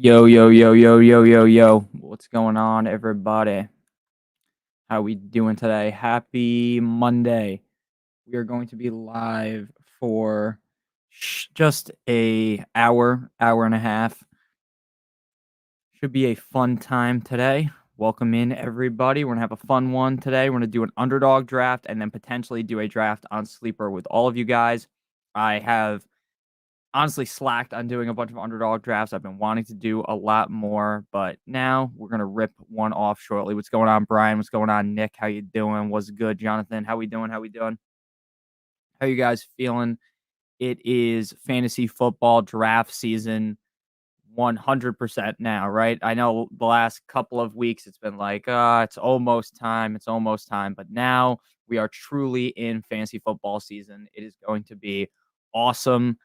Yo, yo, yo, yo, yo, yo, yo. What's going on, everybody? How we doing today? Happy Monday. We are going to be live for just a hour and a half. Should be a fun time today. Welcome in, everybody. We're going to have a fun one today. We're going to do an underdog draft and then potentially do a draft on Sleeper with all of you guys. I have honestly slacked on doing a bunch of underdog drafts. I've been wanting to do a lot more, but now we're gonna rip one off shortly. What's going on, Brian? What's going on, Nick? How you doing? What's good, Jonathan? How we doing? How we doing? How you guys feeling? It is fantasy football draft season 100% now, right? I know the last couple of weeks it's been like, it's almost time. It's almost time. But now we are truly in fantasy football season. It is going to be awesome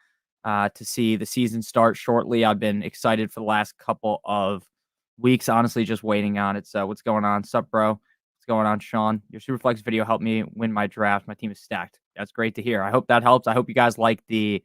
to see the season start shortly. I've been excited for the last couple of weeks, honestly, just waiting on it. So, what's going on? Sup, bro? What's going on, Sean? Your Superflex video helped me win my draft. My team is stacked. That's great to hear. I hope that helps. I hope you guys like the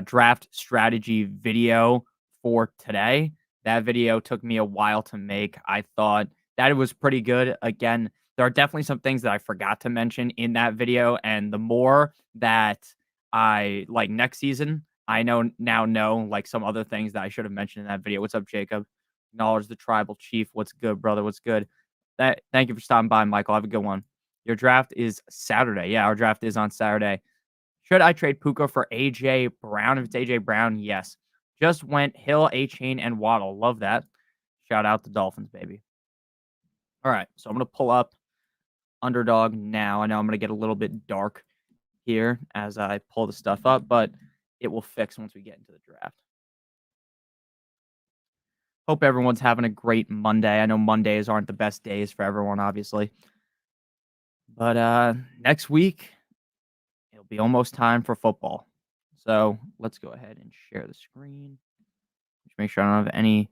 draft strategy video for today. That video took me a while to make. I thought that it was pretty good. Again, there are definitely some things that I forgot to mention in that video. And the more that I like next season, I know like some other things that I should have mentioned in that video. What's up, Jacob? Acknowledge the tribal chief. What's good, brother? What's good? Thank you for stopping by, Michael. Have a good one. Your draft is Saturday. Yeah, our draft is on Saturday. Should I trade Puka for AJ Brown? If it's AJ Brown, yes. Just went Hill, A-Chain, and Waddle. Love that. Shout out the Dolphins, baby. All right, so I'm going to pull up Underdog now. I know I'm going to get a little bit dark here as I pull the stuff up, but it will fix once we get into the draft. Hope everyone's having a great Monday. I know Mondays aren't the best days for everyone, obviously. But next week, it'll be almost time for football. So let's go ahead and share the screen. Just make sure I don't have any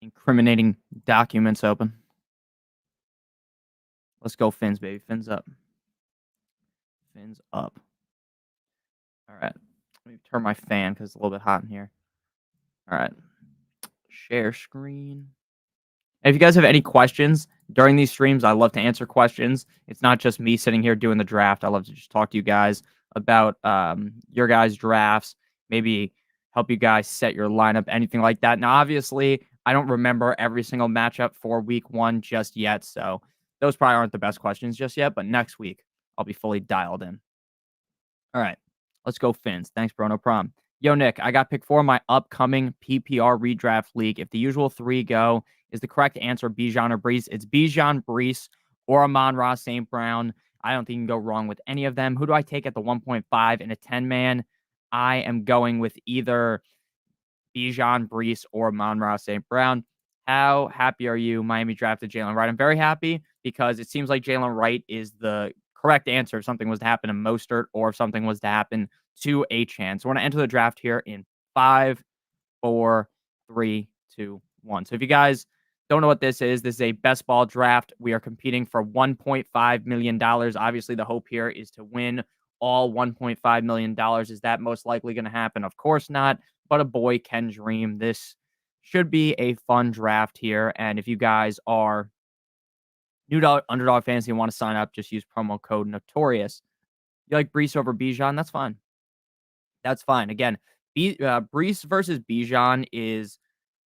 incriminating documents open. Let's go Fins, baby. Fins up. Fins up. All right. Let me turn my fan because it's a little bit hot in here. All right. Share screen. And if you guys have any questions during these streams, I love to answer questions. It's not just me sitting here doing the draft. I love to just talk to you guys about your guys' drafts, maybe help you guys set your lineup, anything like that. Now, obviously, I don't remember every single matchup for week one just yet, so those probably aren't the best questions just yet, but next week, I'll be fully dialed in. All right, let's go Fins. Thanks, bro. No problem. Yo, Nick, I got pick 4 in my upcoming PPR redraft league. If the usual 3 go, is the correct answer Bijan or Brees? It's Bijan, Brees, or Amon-Ra St. Brown. I don't think you can go wrong with any of them. Who do I take at the 1.5 in a 10-man? I am going with either Bijan, Brees, or Amon-Ra St. Brown. How happy are you? Miami drafted Jalen Wright. I'm very happy because it seems like Jalen Wright is the correct answer if something was to happen to Mostert or if something was to happen to Achane. So we're going to enter the draft here in 5, 4, 3, 2, 1. So if you guys don't know what this is a best ball draft. We are competing for $1.5 million. Obviously, the hope here is to win all $1.5 million. Is that most likely going to happen? Of course not, but a boy can dream. This should be a fun draft here. And if you guys are new to Underdog Fantasy and want to sign up, just use promo code Notorious. You like Brees over Bijan? That's fine. That's fine. Again, Brees versus Bijan is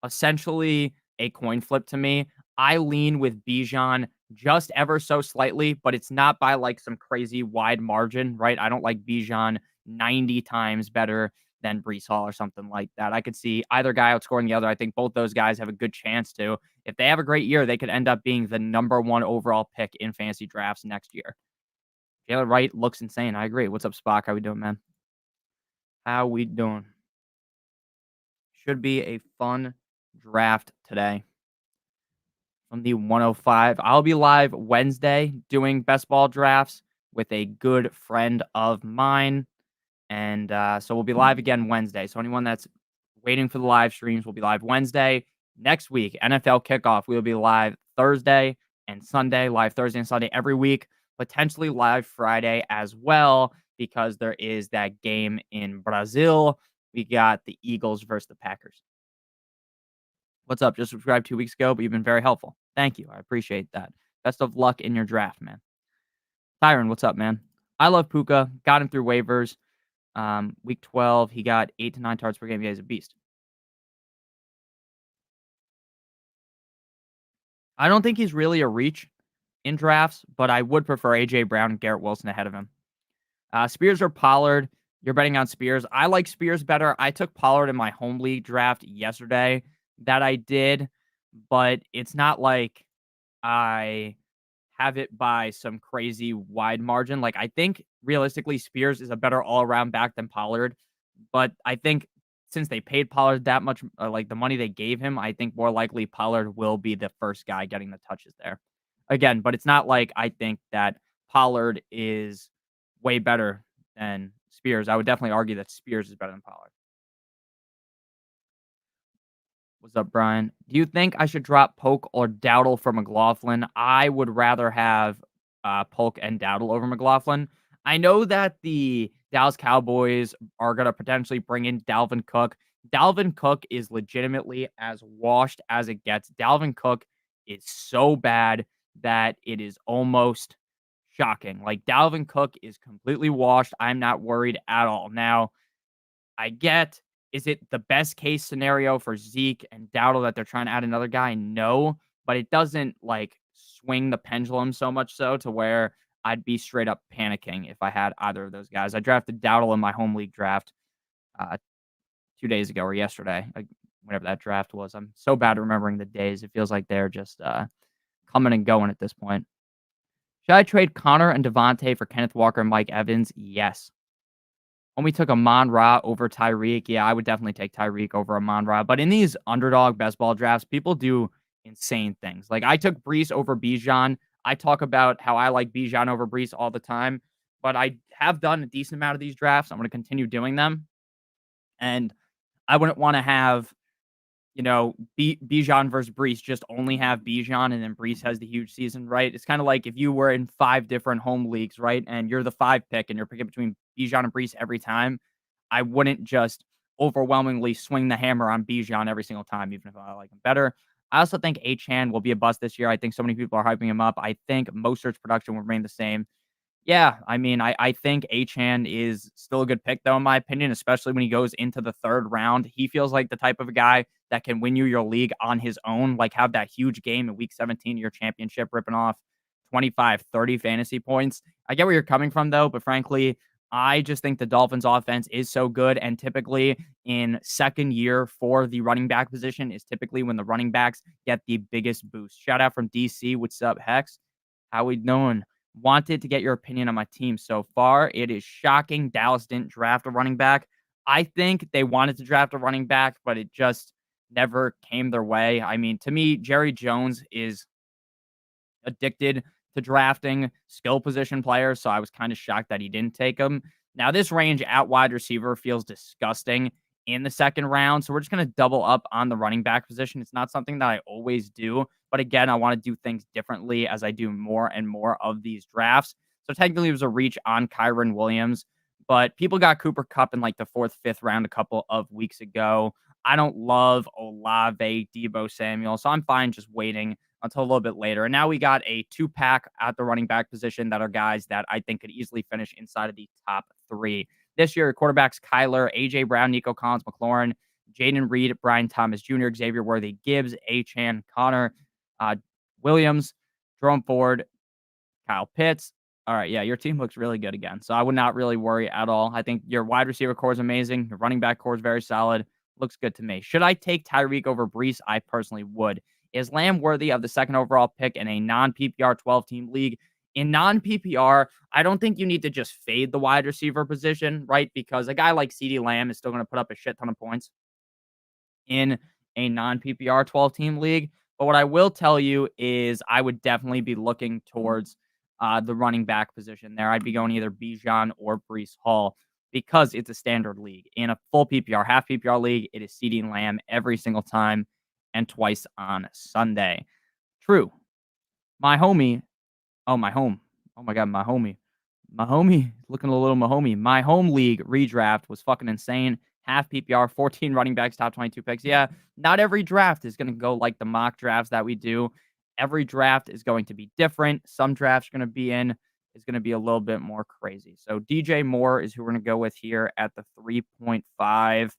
essentially a coin flip to me. I lean with Bijan just ever so slightly, but it's not by like some crazy wide margin, right? I don't like Bijan 90 times better than Brees Hall or something like that. I could see either guy outscoring the other. I think both those guys have a good chance to. If they have a great year, they could end up being the #1 overall pick in fantasy drafts next year. Jalen Wright looks insane. I agree. What's up, Spock? How we doing, man? How we doing? Should be a fun draft today. From the 105. I'll be live Wednesday doing best ball drafts with a good friend of mine. And so we'll be live again Wednesday. So anyone that's waiting for the live streams will be live Wednesday. Next week, NFL kickoff, we'll be live Thursday and Sunday, live Thursday and Sunday every week, potentially live Friday as well, because there is that game in Brazil. We got the Eagles versus the Packers. What's up? Just subscribed 2 weeks ago, but you've been very helpful. Thank you. I appreciate that. Best of luck in your draft, man. Tyron, what's up, man? I love Puka. Got him through waivers. Week 12, he got 8 to 9 targets per game. Yeah, he's a beast. I don't think he's really a reach in drafts, but I would prefer AJ Brown and Garrett Wilson ahead of him. Spears or Pollard? You're betting on Spears. I like Spears better. I took Pollard in my home league draft yesterday that I did, but it's not like I have it by some crazy wide margin. Like, I think realistically, Spears is a better all around back than Pollard. But I think since they paid Pollard that much, like the money they gave him, I think more likely Pollard will be the first guy getting the touches there. Again, but it's not like I think that Pollard is way better than Spears. I would definitely argue that Spears is better than Pollard. What's up, Brian? Do you think I should drop Polk or Dowdle for McLaughlin? I would rather have Polk and Dowdle over McLaughlin. I know that the Dallas Cowboys are going to potentially bring in Dalvin Cook. Dalvin Cook is legitimately as washed as it gets. Dalvin Cook is so bad that it is almost shocking. Like, Dalvin Cook is completely washed. I'm not worried at all. Now, I get, is it the best case scenario for Zeke and Dowdle that they're trying to add another guy? No, but it doesn't like swing the pendulum so much so to where I'd be straight up panicking if I had either of those guys. I drafted Dowdle in my home league draft uh, 2 days ago or yesterday, like whatever that draft was. I'm so bad at remembering the days. It feels like they're just coming and going at this point. Should I trade Connor and Devontae for Kenneth Walker and Mike Evans? Yes. When we took Amon Ra over Tyreek, yeah, I would definitely take Tyreek over Amon Ra. But in these underdog best ball drafts, people do insane things. Like, I took Brees over Bijan. I talk about how I like Bijan over Brees all the time, but I have done a decent amount of these drafts. I'm going to continue doing them. And I wouldn't want to have Bijan versus Brees, just only have Bijan and then Brees has the huge season, right? It's kind of like if you were in 5 different home leagues, right? And you're the 5 pick and you're picking between Bijan and Brees every time. I wouldn't just overwhelmingly swing the hammer on Bijan every single time, even if I like him better. I also think Achane will be a bust this year. I think so many people are hyping him up. I think Mostert's production will remain the same. Yeah, I mean, I think Achane is still a good pick, though, in my opinion, especially when he goes into the 3rd round. He feels like the type of a guy that can win you your league on his own, like have that huge game in week 17 of your championship, ripping off 25, 30 fantasy points. I get where you're coming from, though, but frankly, I just think the Dolphins offense is so good. And typically in second year for the running back position is typically when the running backs get the biggest boost. Shout out from DC. What's up, Hex? How we doing? Wanted to get your opinion on my team so far. It is shocking Dallas didn't draft a running back. I think they wanted to draft a running back, but it just never came their way. I mean, to me, Jerry Jones is addicted to drafting skill position players, so I was kind of shocked that he didn't take him. Now, this range at wide receiver feels disgusting in the 2nd round, so we're just going to double up on the running back position. It's not something that I always do, but again, I want to do things differently as I do more and more of these drafts. So technically, it was a reach on Kyron Williams, but people got Cooper Kupp in like the 4th, 5th round a couple of weeks ago. I don't love Olave, Deebo Samuel, so I'm fine just waiting until a little bit later. And now we got a 2-pack at the running back position that are guys that I think could easily finish inside of the top 3. This year, quarterbacks Kyler, A.J. Brown, Nico Collins, McLaurin, Jaden Reed, Brian Thomas Jr., Xavier Worthy, Gibbs, Achane, Connor, Williams, Jerome Ford, Kyle Pitts. All right, yeah, your team looks really good again. So I would not really worry at all. I think your wide receiver core is amazing. Your running back core is very solid. Looks good to me. Should I take Tyreek over Brees? I personally would. Is Lamb worthy of the 2nd overall pick in a non-PPR 12-team league? In non-PPR, I don't think you need to just fade the wide receiver position, right? Because a guy like CeeDee Lamb is still going to put up a shit ton of points in a non-PPR 12-team league. But what I will tell you is I would definitely be looking towards the running back position there. I'd be going either Bijan or Brees Hall because it's a standard league. In a full PPR, half PPR league, it is CeeDee Lamb every single time and twice on Sunday. True. My homie, oh, my home. Oh my God, my homie. My homie looking a little Mahomey. My home league redraft was fucking insane. half PPR, 14 running backs, top 22 picks. Yeah, not every draft is going to go like the mock drafts that we do. Every draft is going to be different. Some drafts are going to be in is going to be a little bit more crazy. So DJ Moore is who we're going to go with here at the 3.5.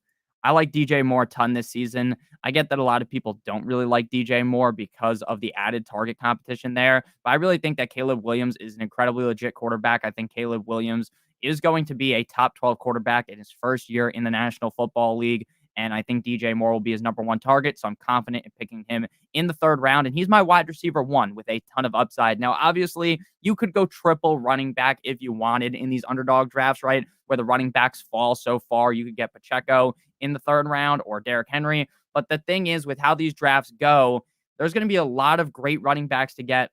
I like DJ Moore a ton this season. I get that a lot of people don't really like DJ Moore because of the added target competition there, but I really think that Caleb Williams is an incredibly legit quarterback. I think Caleb Williams is going to be a top 12 quarterback in his first year in the National Football League. And I think DJ Moore will be his number one target. So I'm confident in picking him in the third round. And he's my wide receiver one with a ton of upside. Now, obviously, you could go triple running back if you wanted in these underdog drafts, right? Where the running backs fall so far. You could get Pacheco in the third round or Derrick Henry. But the thing is, with how these drafts go, there's going to be a lot of great running backs to get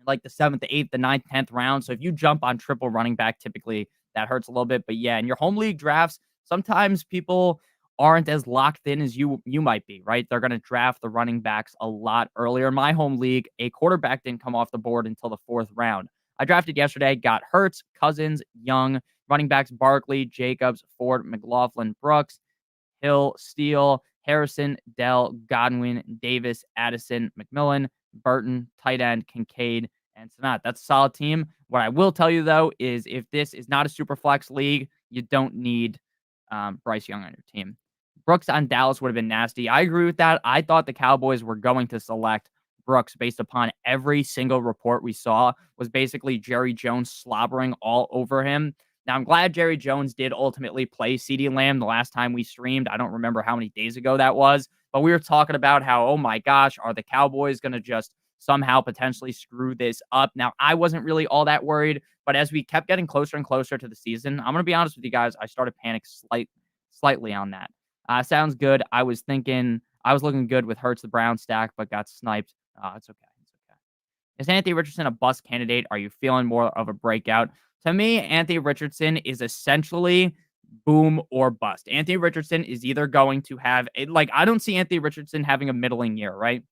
like the 7th, the 8th, the 9th, 10th round. So if you jump on triple running back, typically that hurts a little bit. But yeah, in your home league drafts, sometimes people aren't as locked in as you might be, right? They're going to draft the running backs a lot earlier. In my home league, a quarterback didn't come off the board until the 4th round. I drafted yesterday, got Hurts, Cousins, Young, running backs Barkley, Jacobs, Ford, McLaughlin, Brooks, Hill, Steele, Harrison, Dell, Godwin, Davis, Addison, McMillan, Burton, tight end, Kincaid, and Sanat. That's a solid team. What I will tell you, though, is if this is not a super flex league, you don't need Bryce Young on your team. Brooks on Dallas would have been nasty. I agree with that. I thought the Cowboys were going to select Brooks based upon every single report we saw was basically Jerry Jones slobbering all over him. Now, I'm glad Jerry Jones did ultimately play CeeDee Lamb the last time we streamed. I don't remember how many days ago that was, but we were talking about how, oh my gosh, are the Cowboys going to just somehow potentially screw this up? Now, I wasn't really all that worried, but as we kept getting closer and closer to the season, I'm going to be honest with you guys, I started panic slightly on that. Sounds good. I was looking good with Hurts the Brown stack, but got sniped. It's okay. It's okay. Is Anthony Richardson a bust candidate? Are you feeling more of a breakout? To me, Anthony Richardson is essentially boom or bust. Anthony Richardson is either going to have I don't see Anthony Richardson having a middling year, right?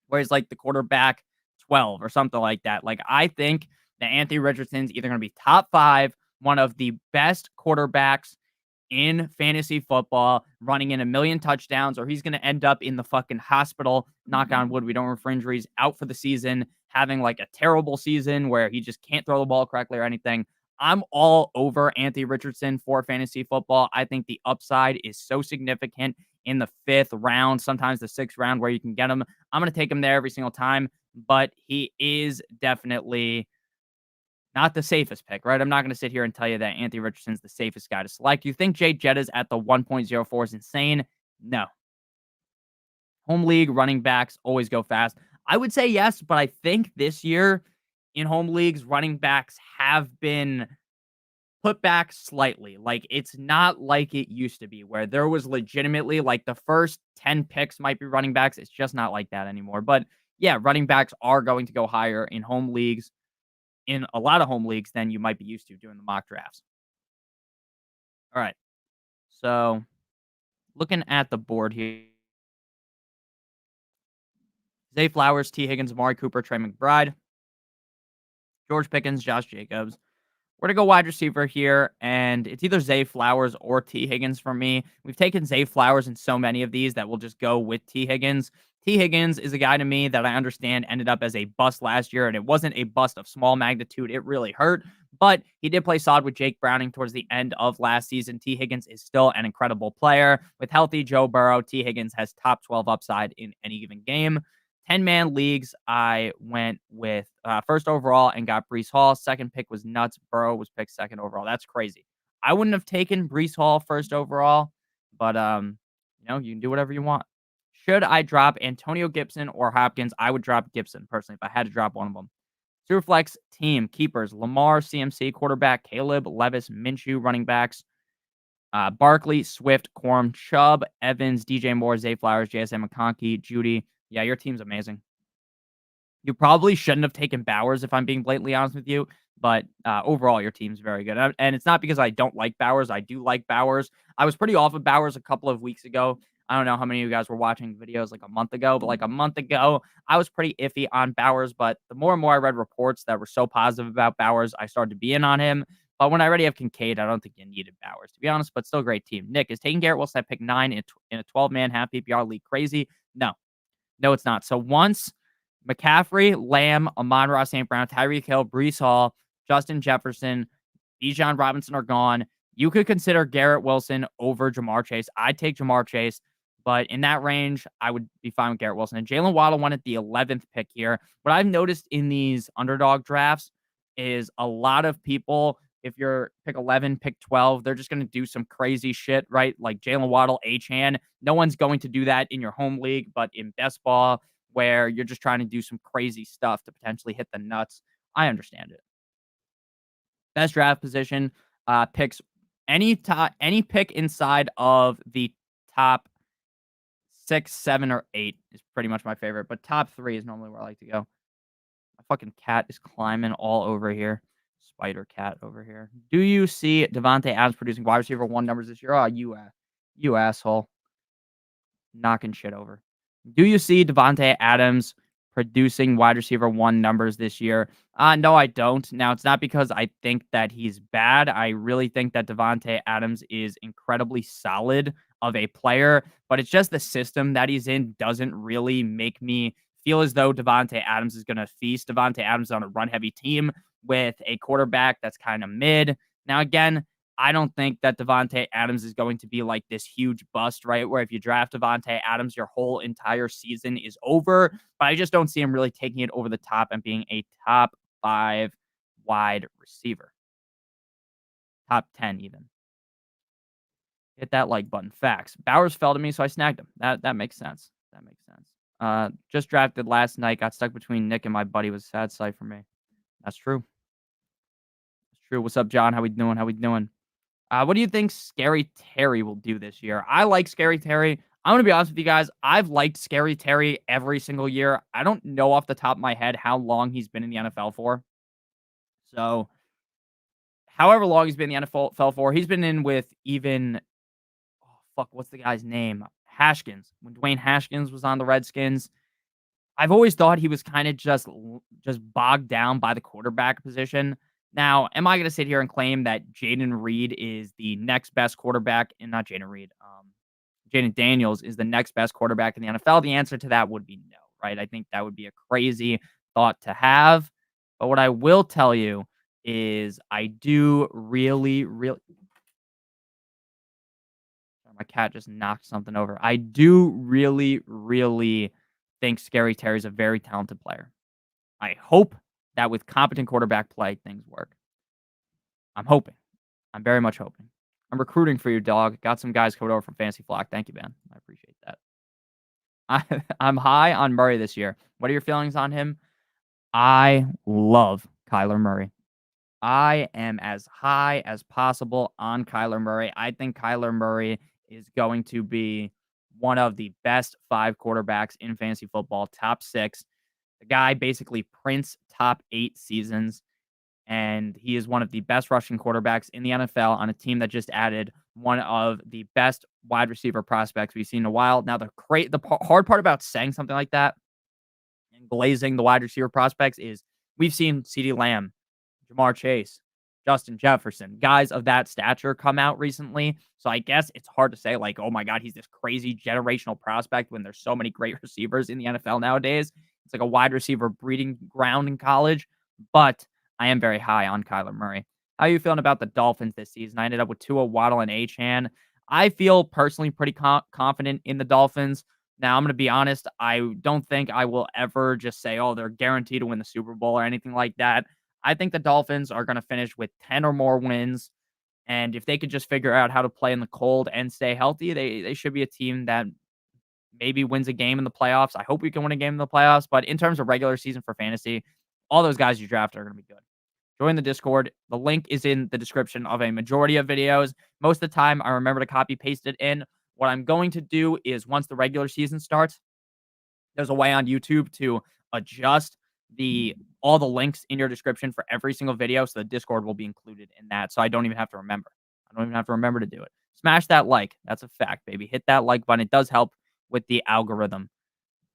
Where he's like the quarterback 12 or something like that. Like, I think that Anthony Richardson's either going to be top 5, one of the best quarterbacks in fantasy football, running in 1,000,000 touchdowns, or he's going to end up in the fucking hospital. Knock on wood, we don't refer injuries, out for the season, having like a terrible season where he just can't throw the ball correctly or anything. I'm all over Anthony Richardson for fantasy football. I think the upside is so significant in the 5th round, sometimes the 6th round where you can get him. I'm going to take him there every single time, but he is definitely not the safest pick, right? I'm not going to sit here and tell you that Anthony Richardson's the safest guy to select. You think Jay Jetta's at the 1.04 is insane? No. Home league running backs always go fast. I would say yes, but I think this year in home leagues, running backs have been put back slightly. Like, it's not like it used to be where there was legitimately like the first 10 picks might be running backs. It's just not like that anymore. But yeah, running backs are going to go higher in home leagues, in a lot of home leagues, than you might be used to doing the mock drafts. All right. So looking at the board here, Zay Flowers, T. Higgins, Amari Cooper, Trey McBride, George Pickens, Josh Jacobs. We're going to go wide receiver here, and it's either Zay Flowers or T. Higgins for me. We've taken Zay Flowers in so many of these that we'll just go with T. Higgins. T. Higgins is a guy to me that I understand ended up as a bust last year, and it wasn't a bust of small magnitude. It really hurt, but he did play solid with Jake Browning towards the end of last season. T. Higgins is still an incredible player. With healthy Joe Burrow, T. Higgins has top 12 upside in any given game. 10-man leagues, I went with first overall and got Breece Hall. Second pick was nuts. Burrow was picked second overall. That's crazy. I wouldn't have taken Breece Hall first overall, but you can do whatever you want. Should I drop Antonio Gibson or Hopkins? I would drop Gibson personally if I had to drop one of them. Superflex team keepers: Lamar, CMC, quarterback Caleb, Levis, Minshew, running backs Barkley, Swift, Quorum, Chubb, Evans, DJ Moore, Zay Flowers, JSN McConkey, Judy. Yeah, your team's amazing. You probably shouldn't have taken Bowers, if I'm being blatantly honest with you, but overall, your team's very good. And it's not because I don't like Bowers. I do like Bowers. I was pretty off of Bowers a couple of weeks ago. I don't know how many of you guys were watching videos like a month ago, but like a month ago, I was pretty iffy on Bowers. But the more and more I read reports that were so positive about Bowers, I started to be in on him. But when I already have Kincaid, I don't think you needed Bowers, to be honest, but still a great team. Nick, is taking Garrett Wilson at pick 9 in a 12-man half PPR league crazy? No. No, it's not. So once McCaffrey, Lamb, Amon-Ra St. Brown, Tyreek Hill, Breece Hall, Justin Jefferson, Bijan Robinson are gone, you could consider Garrett Wilson over Jamar Chase. I'd take Jamar Chase, but in that range, I would be fine with Garrett Wilson. And Jalen Waddle went at the 11th pick here. What I've noticed in these underdog drafts is a lot of people, if you're pick 11, pick 12, they're just going to do some crazy shit, right? Like Jalen Waddle, H-Han. No one's going to do that in your home league, but in best ball, where you're just trying to do some crazy stuff to potentially hit the nuts, I understand it. Best draft position, picks any pick inside of the top 6, 7, or 8 is pretty much my favorite, but top 3 is normally where I like to go. My fucking cat is climbing all over here. Spider cat over here. Do you see Devontae Adams producing wide receiver 1 numbers this year? Oh, you asshole. Knocking shit over. Do you see Devontae Adams producing wide receiver 1 numbers this year? No, I don't. Now, it's not because I think that he's bad. I really think that Devontae Adams is incredibly solid of a player, but it's just the system that he's in doesn't really make me feel as though Devontae Adams is going to feast. Devontae Adams on a run-heavy team with a quarterback that's kind of mid. Now, again, I don't think that Devontae Adams is going to be like this huge bust, right? Where if you draft Devontae Adams, your whole entire season is over. But I just don't see him really taking it over the top and being a top 5 wide receiver. Top 10 even. Hit that like button. Facts. Bowers fell to me, so I snagged him. That makes sense. That makes sense. Just drafted last night. Got stuck between Nick and my buddy. Was a sad sight for me. That's true. That's true. What's up, John? How we doing? How we doing? What do you think Scary Terry will do this year? I like Scary Terry. I'm going to be honest with you guys. I've liked Scary Terry every single year. I don't know off the top of my head how long he's been in the NFL for. So, however long he's been in the NFL for, he's been in with even, oh, fuck, what's the guy's name? Haskins. When Dwayne Haskins was on the Redskins, I've always thought he was kind of just bogged down by the quarterback position. Now, am I going to sit here and claim that Jaden Reed is the next best quarterback? And not Jaden Reed. Jaden Daniels is the next best quarterback in the NFL? The answer to that would be no, right? I think that would be a crazy thought to have. But what I will tell you is I do really, really. My cat just knocked something over. I do really, really think Scary Terry is a very talented player. I hope that with competent quarterback play, things work. I'm hoping. I'm very much hoping. I'm recruiting for your dog. Got some guys coming over from Fantasy Flock. Thank you, man. I appreciate that. I'm high on Murray this year. What are your feelings on him? I love Kyler Murray. I am as high as possible on Kyler Murray. I think Kyler Murray is going to be one of the best 5 quarterbacks in fantasy football, top 6. The guy basically prints top 8 seasons, and he is one of the best rushing quarterbacks in the NFL on a team that just added one of the best wide receiver prospects we've seen in a while. Now, the hard part about saying something like that and glazing the wide receiver prospects is we've seen CeeDee Lamb, Jamar Chase, Justin Jefferson, guys of that stature come out recently. So I guess it's hard to say like, oh my God, he's this crazy generational prospect when there's so many great receivers in the NFL nowadays. It's like a wide receiver breeding ground in college. But I am very high on Kyler Murray. How are you feeling about the Dolphins this season? I ended up with Tua, Waddle, and H-Han. I feel personally pretty confident in the Dolphins. Now, I'm going to be honest. I don't think I will ever just say, oh, they're guaranteed to win the Super Bowl or anything like that. I think the Dolphins are going to finish with 10 or more wins. And if they could just figure out how to play in the cold and stay healthy, they should be a team that maybe wins a game in the playoffs. I hope we can win a game in the playoffs. But in terms of regular season for fantasy, all those guys you draft are going to be good. Join the Discord. The link is in the description of a majority of videos. Most of the time, I remember to copy paste it in. What I'm going to do is once the regular season starts, there's a way on YouTube to adjust all the links in your description for every single video, so the Discord will be included in that. So I don't even have to remember. I don't even have to remember to do it. Smash that like. That's a fact, baby. Hit that like button. It does help with the algorithm.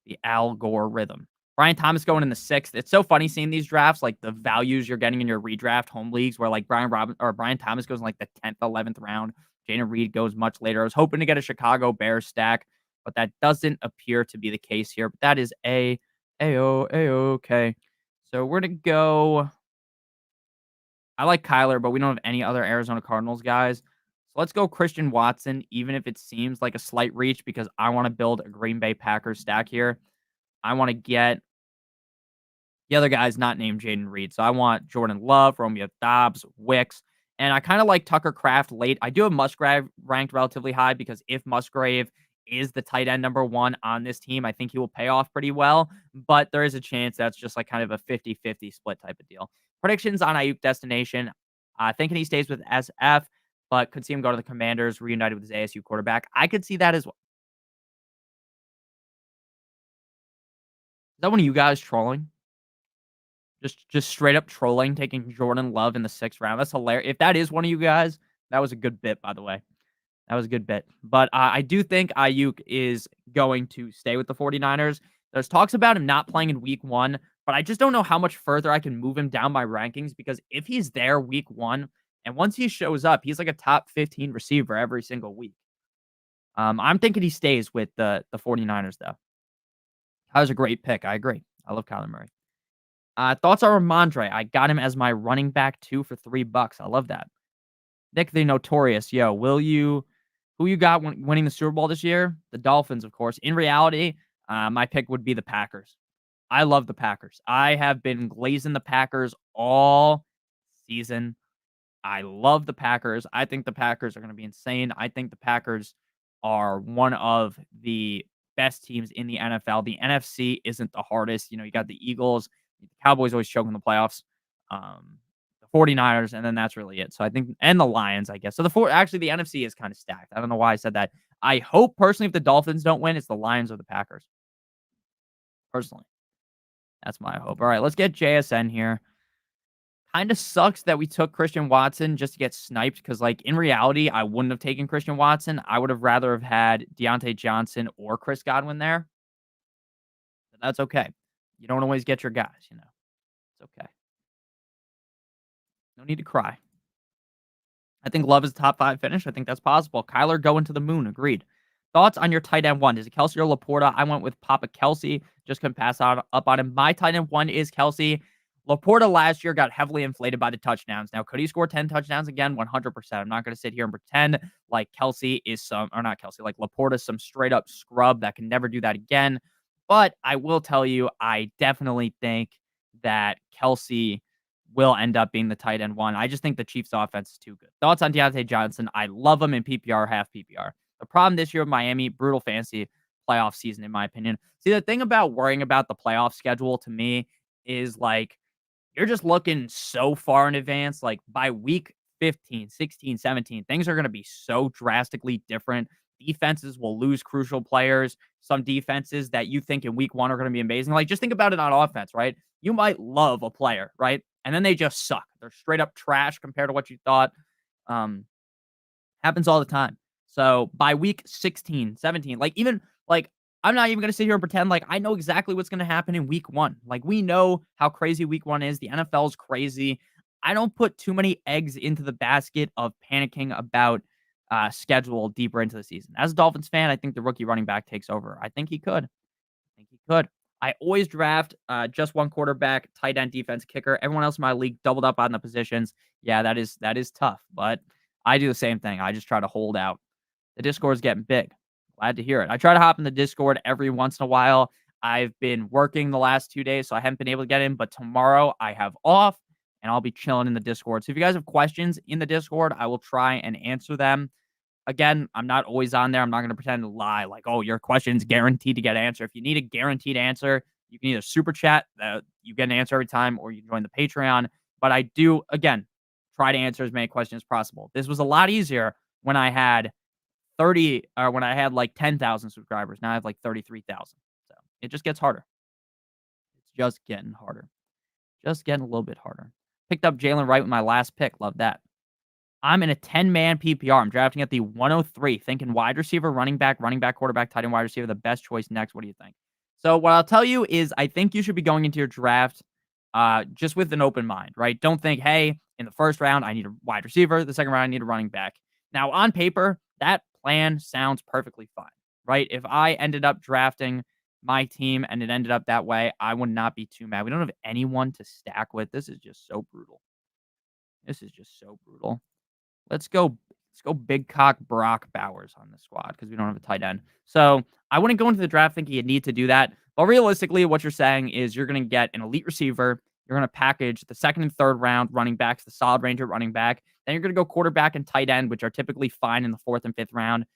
The algorithm. Brian Thomas going in the 6th. It's so funny seeing these drafts, like the values you're getting in your redraft home leagues, where like Brian Thomas goes in like the 10th, 11th round. Jayden Reed goes much later. I was hoping to get a Chicago Bears stack, but that doesn't appear to be the case here. But that is okay. So we're gonna go. I like Kyler, but we don't have any other Arizona Cardinals guys. So let's go Christian Watson, even if it seems like a slight reach, because I want to build a Green Bay Packers stack here. I want to get the other guy's not named Jayden Reed. So I want Jordan Love, Romeo Dobbs, Wicks, and I kind of like Tucker Kraft late. I do have Musgrave ranked relatively high because if Musgrave is the tight end -- 1 on this team, I think he will pay off pretty well. But there is a chance that's just like kind of a 50-50 split type of deal. Predictions on Ayuk destination. Thinking he stays with SF, but could see him go to the Commanders, reunited with his ASU quarterback. I could see that as well. Is that one of you guys trolling? Just straight up trolling, taking Jordan Love in the 6th round. That's hilarious. If that is one of you guys, that was a good bit, by the way. That was a good bit. But I do think Ayuk is going to stay with the 49ers. There's talks about him not playing in week 1, but I just don't know how much further I can move him down my rankings, because if he's there week 1, and once he shows up, he's like a top 15 receiver every single week. I'm thinking he stays with the 49ers, though. That was a great pick. I agree. I love Kyler Murray. Thoughts are Ramondre. I got him as my running back 2 for $3. I love that. Nick the Notorious. Yo, who you got winning the Super Bowl this year? The Dolphins, of course. In reality, my pick would be the Packers. I love the Packers. I have been glazing the Packers all season. I love the Packers. I think the Packers are going to be insane. I think the Packers are one of the best teams in the NFL. The NFC isn't the hardest. You got the Eagles. The Cowboys always choke in the playoffs. The 49ers, and then that's really it. So I think, and the Lions, I guess. So actually, the NFC is kind of stacked. I don't know why I said that. I hope personally, if the Dolphins don't win, it's the Lions or the Packers. Personally, that's my hope. All right, let's get JSN here. Kind of sucks that we took Christian Watson just to get sniped, because, like, in reality, I wouldn't have taken Christian Watson. I would have rather have had Deontay Johnson or Chris Godwin there. But that's okay. You don't always get your guys, It's okay. No need to cry. I think Love is a top 5 finish. I think that's possible. Kyler going to the moon. Agreed. Thoughts on your tight end 1? Is it Kelce or Laporta? I went with Papa Kelce. Just couldn't pass up on him. My tight end 1 is Kelce. Laporta last year got heavily inflated by the touchdowns. Now, could he score 10 touchdowns again? 100%. I'm not going to sit here and pretend like Kelce is like Laporta is some straight up scrub that can never do that again. But I will tell you, I definitely think that Kelce will end up being the tight end 1. I just think the Chiefs offense is too good. Thoughts on Deontay Johnson? I love him in PPR, half PPR. The problem this year with Miami, brutal fantasy playoff season, in my opinion. See, the thing about worrying about the playoff schedule to me is like, you're just looking so far in advance. Like by week 15, 16, 17, things are going to be so drastically different. Defenses will lose crucial players. Some defenses that you think in week 1 are going to be amazing. Like, just think about it on offense, right? You might love a player, right? And then they just suck. They're straight up trash compared to what you thought. Happens all the time. So by week 16, 17, I'm not even going to sit here and pretend like I know exactly what's going to happen in week 1. Like, we know how crazy week 1 is. The NFL's crazy. I don't put too many eggs into the basket of panicking about schedule deeper into the season. As a Dolphins fan, I think the rookie running back takes over. I think he could. I always draft just one quarterback, tight end, defense, kicker. Everyone else in my league doubled up on the positions. Yeah, that is tough, but I do the same thing. I just try to hold out. The Discord's getting big. Glad to hear it. I try to hop in the Discord every once in a while. I've been working the last 2 days, so I haven't been able to get in, but tomorrow I have off, and I'll be chilling in the Discord. So if you guys have questions in the Discord, I will try and answer them. Again, I'm not always on there. I'm not going to pretend to lie like, oh, your question's guaranteed to get an answer. If you need a guaranteed answer, you can either super chat, you get an answer every time, or you join the Patreon. But I do, again, try to answer as many questions as possible. This was a lot easier when I had like 10,000 subscribers. Now I have like 33,000. So it just gets harder. It's just getting harder. Just getting a little bit harder. Picked up Jalen Wright with my last pick. Love that. I'm in a 10-man PPR. I'm drafting at the 103, thinking wide receiver, running back, quarterback, tight end, wide receiver, the best choice next. What do you think? So what I'll tell you is I think you should be going into your draft just with an open mind, right? Don't think, hey, in the first round, I need a wide receiver. The second round, I need a running back. Now, on paper, that plan sounds perfectly fine, right? If I ended up drafting my team and it ended up that way, I would not be too mad. We don't have anyone to stack with. This is just so brutal. This is just so brutal. Let's go big cock Brock Bowers on the squad because we don't have a tight end. So I wouldn't go into the draft thinking you need to do that. But realistically, what you're saying is you're going to get an elite receiver. You're going to package the second and third round running backs, the solid range at running back. Then you're going to go quarterback and tight end, which are typically fine in the fourth and fifth round,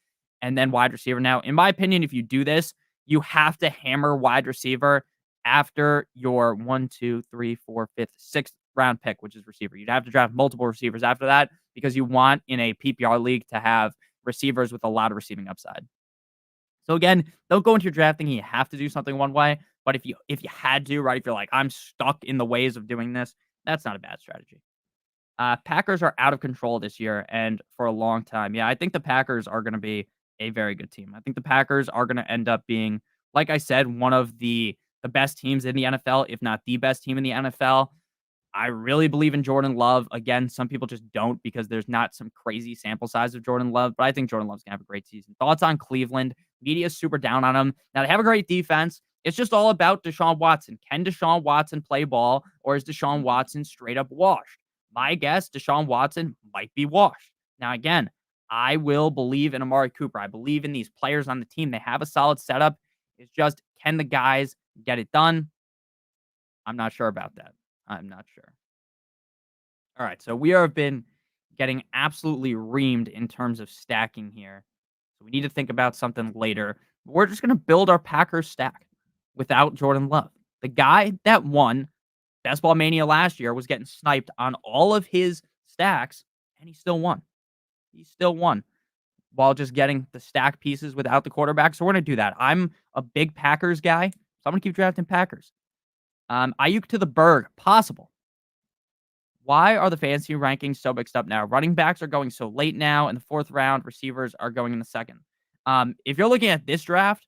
and then wide receiver. Now, in my opinion, if you do this, you have to hammer wide receiver after your one, two, three, four, fifth, sixth round pick, which is receiver. You'd have to draft multiple receivers after that because you want in a PPR league to have receivers with a lot of receiving upside. So again, don't go into your draft thinking you have to do something one way. But if you had to, right, if you're like, I'm stuck in the ways of doing this, that's not a bad strategy. Packers are out of control this year and for a long time. Yeah, I think the Packers are going to be a very good team. I think the Packers are going to end up being, like I said, one of the best teams in the NFL, if not the best team in the NFL. I really believe in Jordan Love. Again, some people just don't because there's not some crazy sample size of Jordan Love, but I think Jordan Love's going to have a great season. Thoughts on Cleveland? Media is super down on him. Now, they have a great defense. It's just all about Deshaun Watson. Can Deshaun Watson play ball, or is Deshaun Watson straight up washed? My guess, Deshaun Watson might be washed. Now, again, I will believe in Amari Cooper. I believe in these players on the team. They have a solid setup. It's just, can the guys get it done? I'm not sure about that. I'm not sure. All right, so we have been getting absolutely reamed in terms of stacking here. So we need to think about something later. We're just going to build our Packers stack without Jordan Love. The guy that won Best Ball Mania last year was getting sniped on all of his stacks, and he still won. He still won while just getting the stack pieces without the quarterback. So we're going to do that. I'm a big Packers guy, so I'm going to keep drafting Packers. Ayuk to the Berg, possible. Why are the fantasy rankings so mixed up now? Running backs are going so late now in the fourth round. Receivers are going in the second. If you're looking at this draft,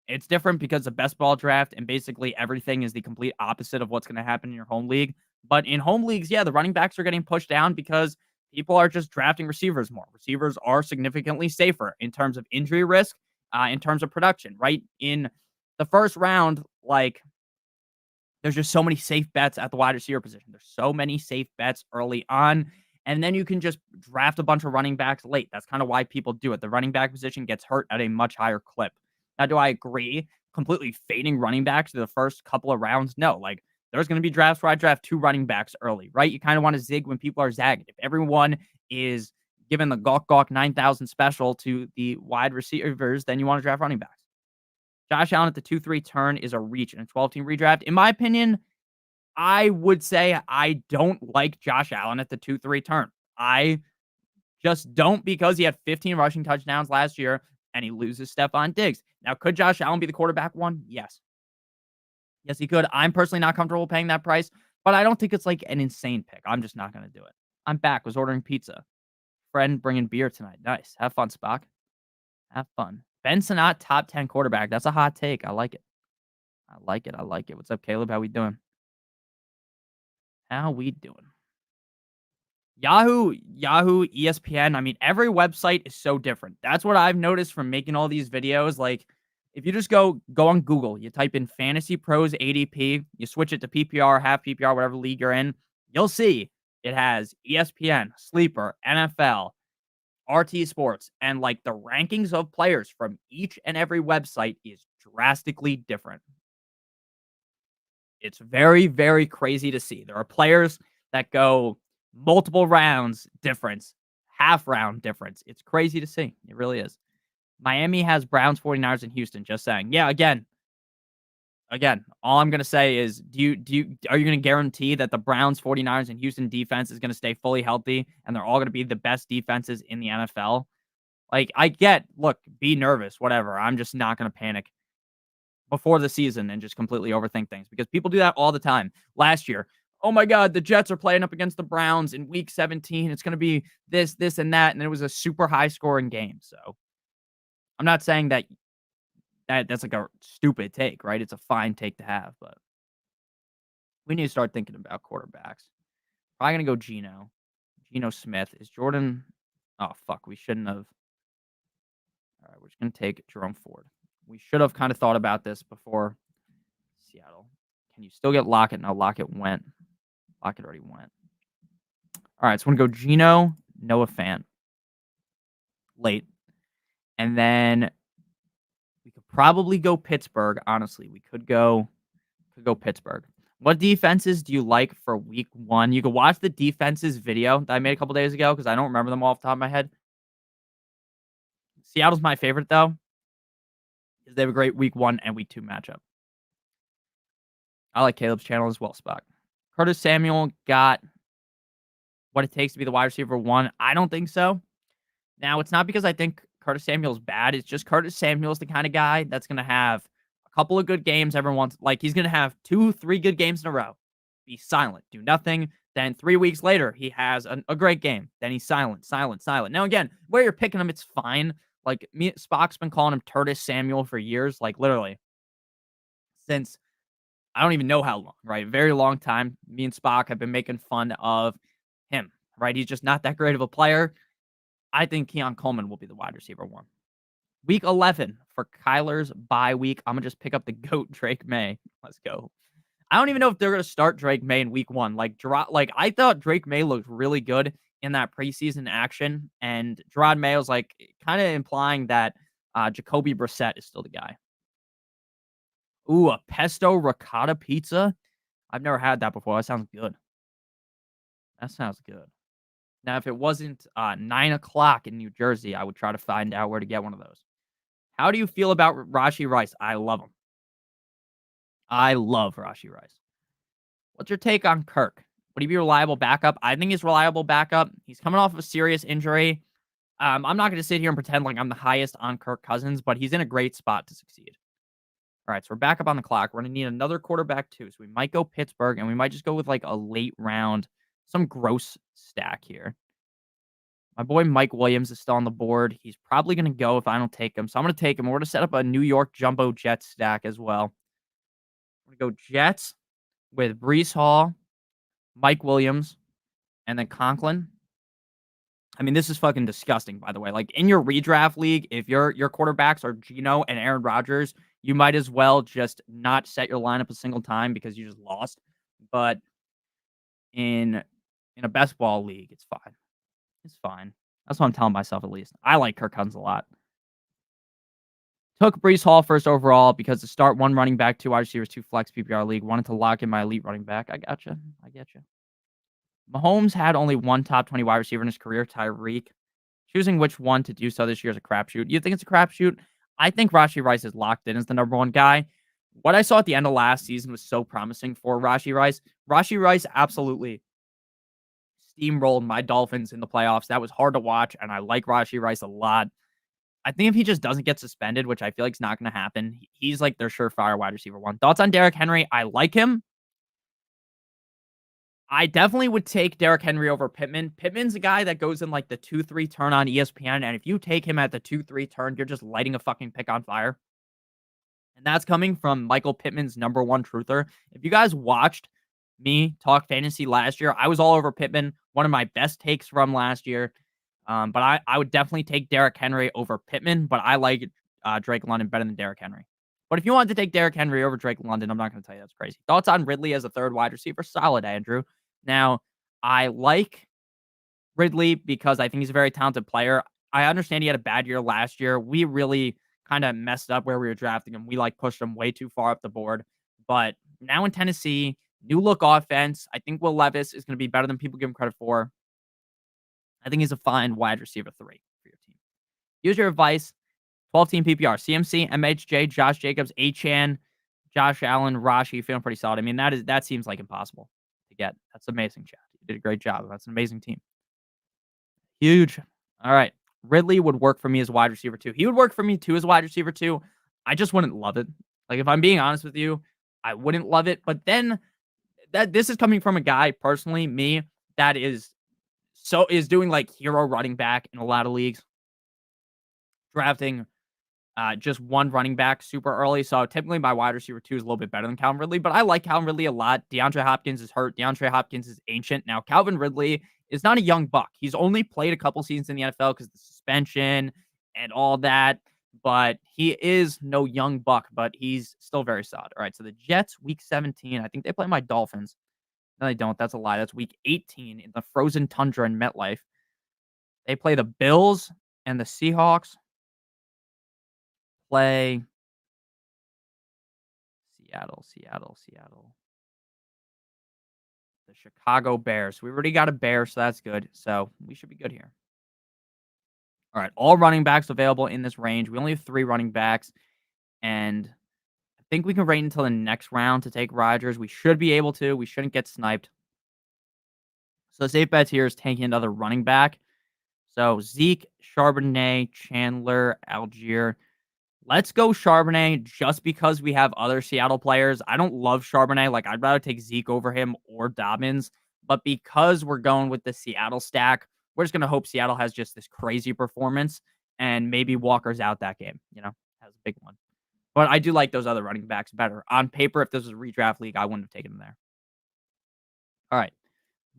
it's different because the best ball draft and basically everything is the complete opposite of what's going to happen in your home league. But in home leagues, yeah, the running backs are getting pushed down because people are just drafting receivers more. Receivers are significantly safer in terms of injury risk, in terms of production, right? In the first round, like, there's just so many safe bets at the wide receiver position. There's so many safe bets early on. And then you can just draft a bunch of running backs late. That's kind of why people do it. The running back position gets hurt at a much higher clip. Now, do I agree? Completely fading running backs to the first couple of rounds? No. Like, there's going to be drafts where I draft two running backs early, right? You kind of want to zig when people are zagging. If everyone is giving the Gawk Gawk 9,000 special to the wide receivers, then you want to draft running backs. Josh Allen at the 2-3 turn is a reach in a 12-team redraft. In my opinion, I would say I don't like Josh Allen at the 2-3 turn. I just don't, because he had 15 rushing touchdowns last year and he loses Stephon Diggs. Now, could Josh Allen be the quarterback one? Yes. Yes, he could. I'm personally not comfortable paying that price, but I don't think it's like an insane pick. I'm just not going to do it. I'm back. Was ordering pizza. Friend bringing beer tonight. Nice. Have fun, Spock. Have fun. Ben Sinnott, top 10 quarterback. That's a hot take. I like it. I like it. I like it. What's up, Caleb? How we doing? How we doing? Yahoo, ESPN. I mean, every website is so different. That's what I've noticed from making all these videos. Like, if you just go on Google, you type in Fantasy Pros ADP, you switch it to PPR, half PPR, whatever league you're in, you'll see it has ESPN, Sleeper, NFL, RT Sports, and like the rankings of players from each and every website is drastically different. It's very, very crazy to see. There are players that go multiple rounds difference, half round difference. It's crazy to see. It really is. Miami has Browns, 49ers, and Houston. Just saying. Yeah, again, all I'm gonna say is, are you gonna guarantee that the Browns, 49ers, and Houston defense is gonna stay fully healthy and they're all gonna be the best defenses in the NFL? Like, look, be nervous, whatever. I'm just not gonna panic before the season and just completely overthink things because people do that all the time. Last year, oh my God, the Jets are playing up against the Browns in week 17. It's going to be this, and that. And it was a super high scoring game. So I'm not saying that that's like a stupid take, right? It's a fine take to have, but we need to start thinking about quarterbacks. Probably gonna go Geno. Geno Smith. Is Jordan Oh, fuck, we shouldn't have. Alright, we're just gonna take Jerome Ford. We should have kinda thought about this before Seattle. Can you still get Lockett? No, Lockett went. Lockett already went. Alright, so we're gonna go Geno, Noah Fant. Late. And then we could probably go Pittsburgh, honestly. We could go Pittsburgh. What defenses do you like for week 1? You could watch the defenses video that I made a couple days ago because I don't remember them all off the top of my head. Seattle's my favorite, though, because they have a great week 1 and week 2 matchup. I like Caleb's channel as well, Spock. Curtis Samuel got what it takes to be the wide receiver 1. I don't think so. Now, it's not because I think Curtis Samuel's bad. It's just Curtis Samuel's the kind of guy that's going to have a couple of good games every once. Like, he's going to have 2, 3 good games in a row. Be silent. Do nothing. Then 3 weeks later, he has a great game. Then he's silent, silent, silent. Now, again, where you're picking him, it's fine. Like, Spock's been calling him Curtis Samuel for years. Like, literally. Since I don't even know how long, right? Very long time. Me and Spock have been making fun of him, right? He's just not that great of a player. I think Keon Coleman will be the wide receiver 1. Week 11 for Kyler's bye week. I'm going to just pick up the GOAT, Drake May. Let's go. I don't even know if they're going to start Drake May in week 1. Like, I thought Drake May looked really good in that preseason action, and Gerard Mayo's like kind of implying that Jacoby Brissett is still the guy. Ooh, a pesto ricotta pizza? I've never had that before. That sounds good. That sounds good. Now, if it wasn't 9 o'clock in New Jersey, I would try to find out where to get one of those. How do you feel about Rashee Rice? I love him. I love Rashee Rice. What's your take on Kirk? Would he be a reliable backup? I think he's a reliable backup. He's coming off of a serious injury. I'm not going to sit here and pretend like I'm the highest on Kirk Cousins, but he's in a great spot to succeed. All right, so we're back up on the clock. We're going to need another quarterback too. So we might go Pittsburgh, and we might just go with like a late round, some gross stack here. My boy Mike Williams is still on the board. He's probably going to go if I don't take him. So I'm going to take him. We're going to set up a New York Jumbo Jets stack as well. We're going to go Jets with Brees Hall, Mike Williams, and then Conklin. I mean, this is fucking disgusting, by the way. Like, in your redraft league, if your quarterbacks are Geno and Aaron Rodgers, you might as well just not set your lineup a single time because you just lost. But in a best ball league, it's fine. It's fine. That's what I'm telling myself, at least. I like Kirk Cousins a lot. Took Brees Hall first overall because to start 1 running back, 2 wide receivers, 2 flex PPR league. Wanted to lock in my elite running back. I gotcha. I get you. Mahomes had only 1 top 20 wide receiver in his career, Tyreek. Choosing which one to do so this year is a crapshoot. You think it's a crapshoot? I think Rashee Rice is locked in as the number 1 guy. What I saw at the end of last season was so promising for Rashee Rice. Rashee Rice absolutely steamrolled my Dolphins in the playoffs. That was hard to watch, and I like Rashee Rice a lot. I think if he just doesn't get suspended, which I feel like is not going to happen, he's like their surefire wide receiver 1. Thoughts on Derrick Henry? I like him. I definitely would take Derrick Henry over Pittman. Pittman's a guy that goes in like the 2-3 turn on ESPN, and if you take him at the 2-3 turn, you're just lighting a fucking pick on fire. And that's coming from Michael Pittman's number 1 truther. If you guys watched me talk fantasy last year, I was all over Pittman. One of my best takes from last year. But I would definitely take Derrick Henry over Pittman, but I like Drake London better than Derrick Henry. But if you wanted to take Derrick Henry over Drake London, I'm not going to tell you that's crazy. Thoughts on Ridley as a 3rd wide receiver? Solid, Andrew. Now, I like Ridley because I think he's a very talented player. I understand he had a bad year last year. We really kind of messed up where we were drafting him. We like pushed him way too far up the board. But now in Tennessee, new look offense. I think Will Levis is going to be better than people give him credit for. I think he's a fine wide receiver 3 for your team. Use your advice. 12-team PPR. CMC, MHJ, Josh Jacobs, Achane, Josh Allen, Rashi. Feeling pretty solid. I mean, that seems like impossible to get. That's amazing, Chad. You did a great job. That's an amazing team. Huge. All right. Ridley would work for me as wide receiver 2. He would work for me too as wide receiver 2. I just wouldn't love it. Like, if I'm being honest with you, I wouldn't love it. But then this is coming from a guy, personally, me, that is doing like hero running back in a lot of leagues. Drafting just one running back super early. So typically my wide receiver 2 is a little bit better than Calvin Ridley, but I like Calvin Ridley a lot. DeAndre Hopkins is hurt. DeAndre Hopkins is ancient. Now, Calvin Ridley is not a young buck. He's only played a couple seasons in the NFL because of the suspension and all that, but he is no young buck, but he's still very solid. All right, so the Jets, week 17, I think they play my Dolphins. No, they don't. That's a lie. That's week 18 in the frozen tundra in MetLife. They play the Bills and the Seahawks play Seattle. The Chicago Bears. We already got a bear, so that's good. So we should be good here. All right, all running backs available in this range. We only have 3 running backs, and I think we can wait until the next round to take Rodgers. We should be able to. We shouldn't get sniped. So the safe bet here is taking another running back. So Zeke, Charbonnet, Chandler, Algier. Let's go Charbonnet just because we have other Seattle players. I don't love Charbonnet. Like, I'd rather take Zeke over him or Dobbins. But because we're going with the Seattle stack, we're just going to hope Seattle has just this crazy performance and maybe Walker's out that game, has a big one. But I do like those other running backs better. On paper, if this was a redraft league, I wouldn't have taken them there. All right.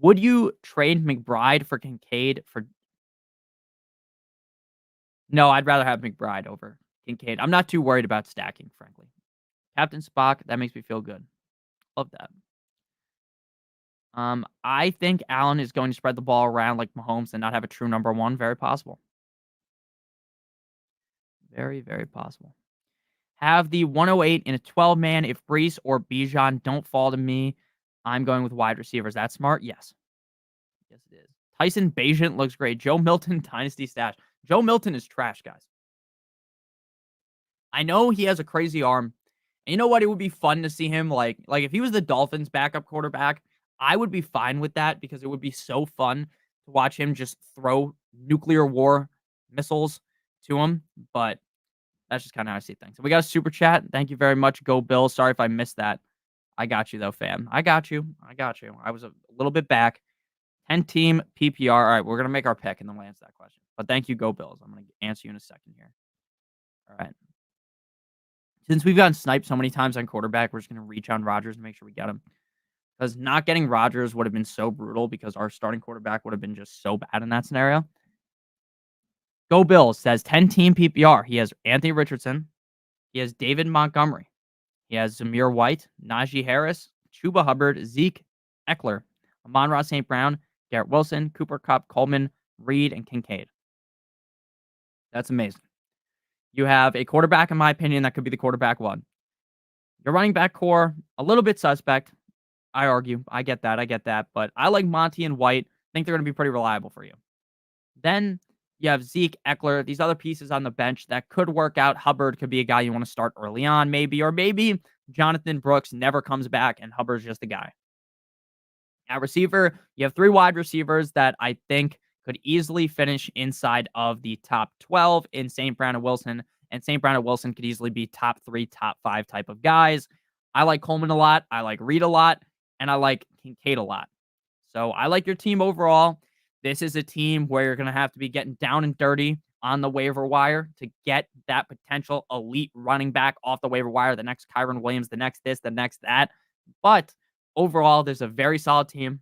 Would you trade McBride for Kincaid for... No, I'd rather have McBride over Kincaid. I'm not too worried about stacking, frankly. Captain Spock, that makes me feel good. Love that. I think Allen is going to spread the ball around like Mahomes and not have a true number 1. Very possible. Very, very possible. Have the 108 in a 12-man. If Brees or Bijan don't fall to me, I'm going with wide receivers. That's smart? Yes. Yes, it is. Tyson Bagent looks great. Joe Milton, Dynasty Stash. Joe Milton is trash, guys. I know he has a crazy arm. And you know what? It would be fun to see him like if he was the Dolphins backup quarterback, I would be fine with that because it would be so fun to watch him just throw nuclear war missiles to him. But that's just kind of how I see things. So we got a super chat. Thank you very much. Go Bills. Sorry if I missed that. I got you though, fam. I got you. I was a little bit back. 10-team PPR. All right, we're gonna make our pick and then we'll answer that question. But thank you, Go Bills. I'm gonna answer you in a second here. All right. Since we've gotten sniped so many times on quarterback, we're just going to reach on Rodgers and make sure we get him. Because not getting Rodgers would have been so brutal because our starting quarterback would have been just so bad in that scenario. Go Bills says 10-team PPR. He has Anthony Richardson. He has David Montgomery. He has Zamir White, Najee Harris, Chuba Hubbard, Zeke, Eckler, Amon-Ra St. Brown, Garrett Wilson, Cooper Kupp, Coleman, Reed, and Kincaid. That's amazing. You have a quarterback, in my opinion, that could be the quarterback 1. Your running back core, a little bit suspect. I argue. I get that. But I like Monty and White. I think they're going to be pretty reliable for you. Then you have Zeke, Eckler, these other pieces on the bench that could work out. Hubbard could be a guy you want to start early on, maybe. Or maybe Jonathan Brooks never comes back and Hubbard's just a guy. At receiver, you have 3 wide receivers that I think could easily finish inside of the top 12 in St. Brown and Wilson. And St. Brown and Wilson could easily be top 3, top 5 type of guys. I like Coleman a lot. I like Reed a lot. And I like Kincaid a lot. So I like your team overall. This is a team where you're going to have to be getting down and dirty on the waiver wire to get that potential elite running back off the waiver wire. The next Kyron Williams, the next this, the next that. But overall, there's a very solid team.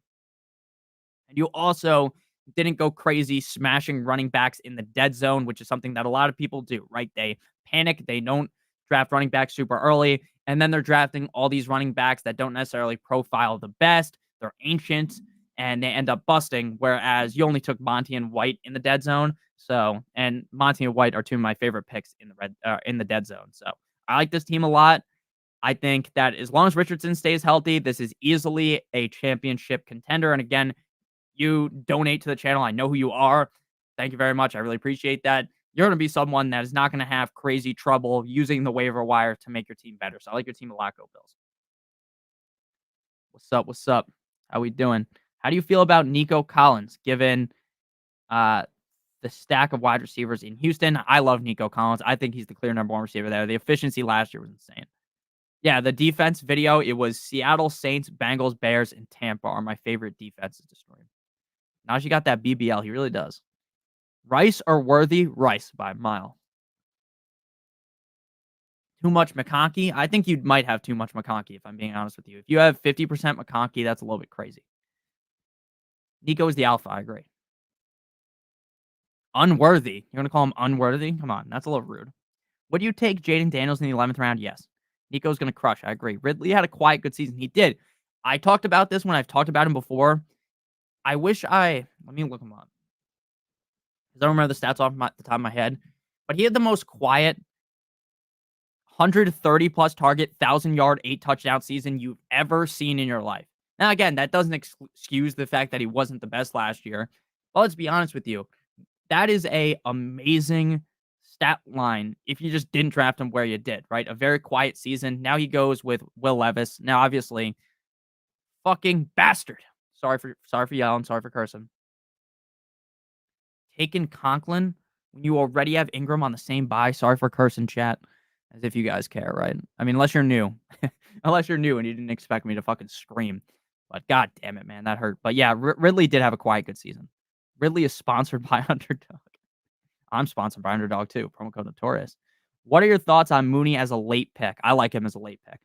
And you also didn't go crazy smashing running backs in the dead zone, which is something that a lot of people do, right? They panic. They don't draft running backs super early. And then they're drafting all these running backs that don't necessarily profile the best. They're ancient and they end up busting. Whereas you only took Monty and White in the dead zone. So, and Monty and White are 2 of my favorite picks in the dead zone. So I like this team a lot. I think that as long as Richardson stays healthy, this is easily a championship contender. And again, you donate to the channel. I know who you are. Thank you very much. I really appreciate that. You're going to be someone that is not going to have crazy trouble using the waiver wire to make your team better. So I like your team a lot. Go Bills. What's up? How we doing? How do you feel about Nico Collins given the stack of wide receivers in Houston? I love Nico Collins. I think he's the clear number 1 receiver there. The efficiency last year was insane. Yeah, the defense video, it was Seattle, Saints, Bengals, Bears, and Tampa are my favorite defenses destroyed. Najee got that BBL. He really does. Rice or Worthy? Rice by a mile. Too much McConkey? I think you might have too much McConkey, if I'm being honest with you. If you have 50% McConkey, that's a little bit crazy. Nico is the alpha, I agree. Unworthy? You're gonna call him unworthy? Come on, that's a little rude. Would you take Jaden Daniels in the 11th round? Yes. Nico's gonna crush, I agree. Ridley had a quiet good season. He did. I talked about this when I've talked about him before. I wish let me look him up. Because I don't remember the stats off the top of my head. But he had the most quiet 130 plus target, 1,000-yard, 8 touchdown season you've ever seen in your life. Now, again, that doesn't excuse the fact that he wasn't the best last year. But let's be honest with you. That is a amazing stat line if you just didn't draft him where you did, right? A very quiet season. Now he goes with Will Levis. Now, obviously, fucking bastard. Sorry for yelling. Sorry for cursing. Taking Conklin when you already have Ingram on the same buy. Sorry for cursing, chat. As if you guys care, right? I mean, unless you're new. Unless you're new and you didn't expect me to fucking scream. But god damn it, man, that hurt. But yeah, Ridley did have a quiet good season. Ridley is sponsored by Underdog. I'm sponsored by Underdog too. Promo code Notorious. What are your thoughts on Mooney as a late pick? I like him as a late pick.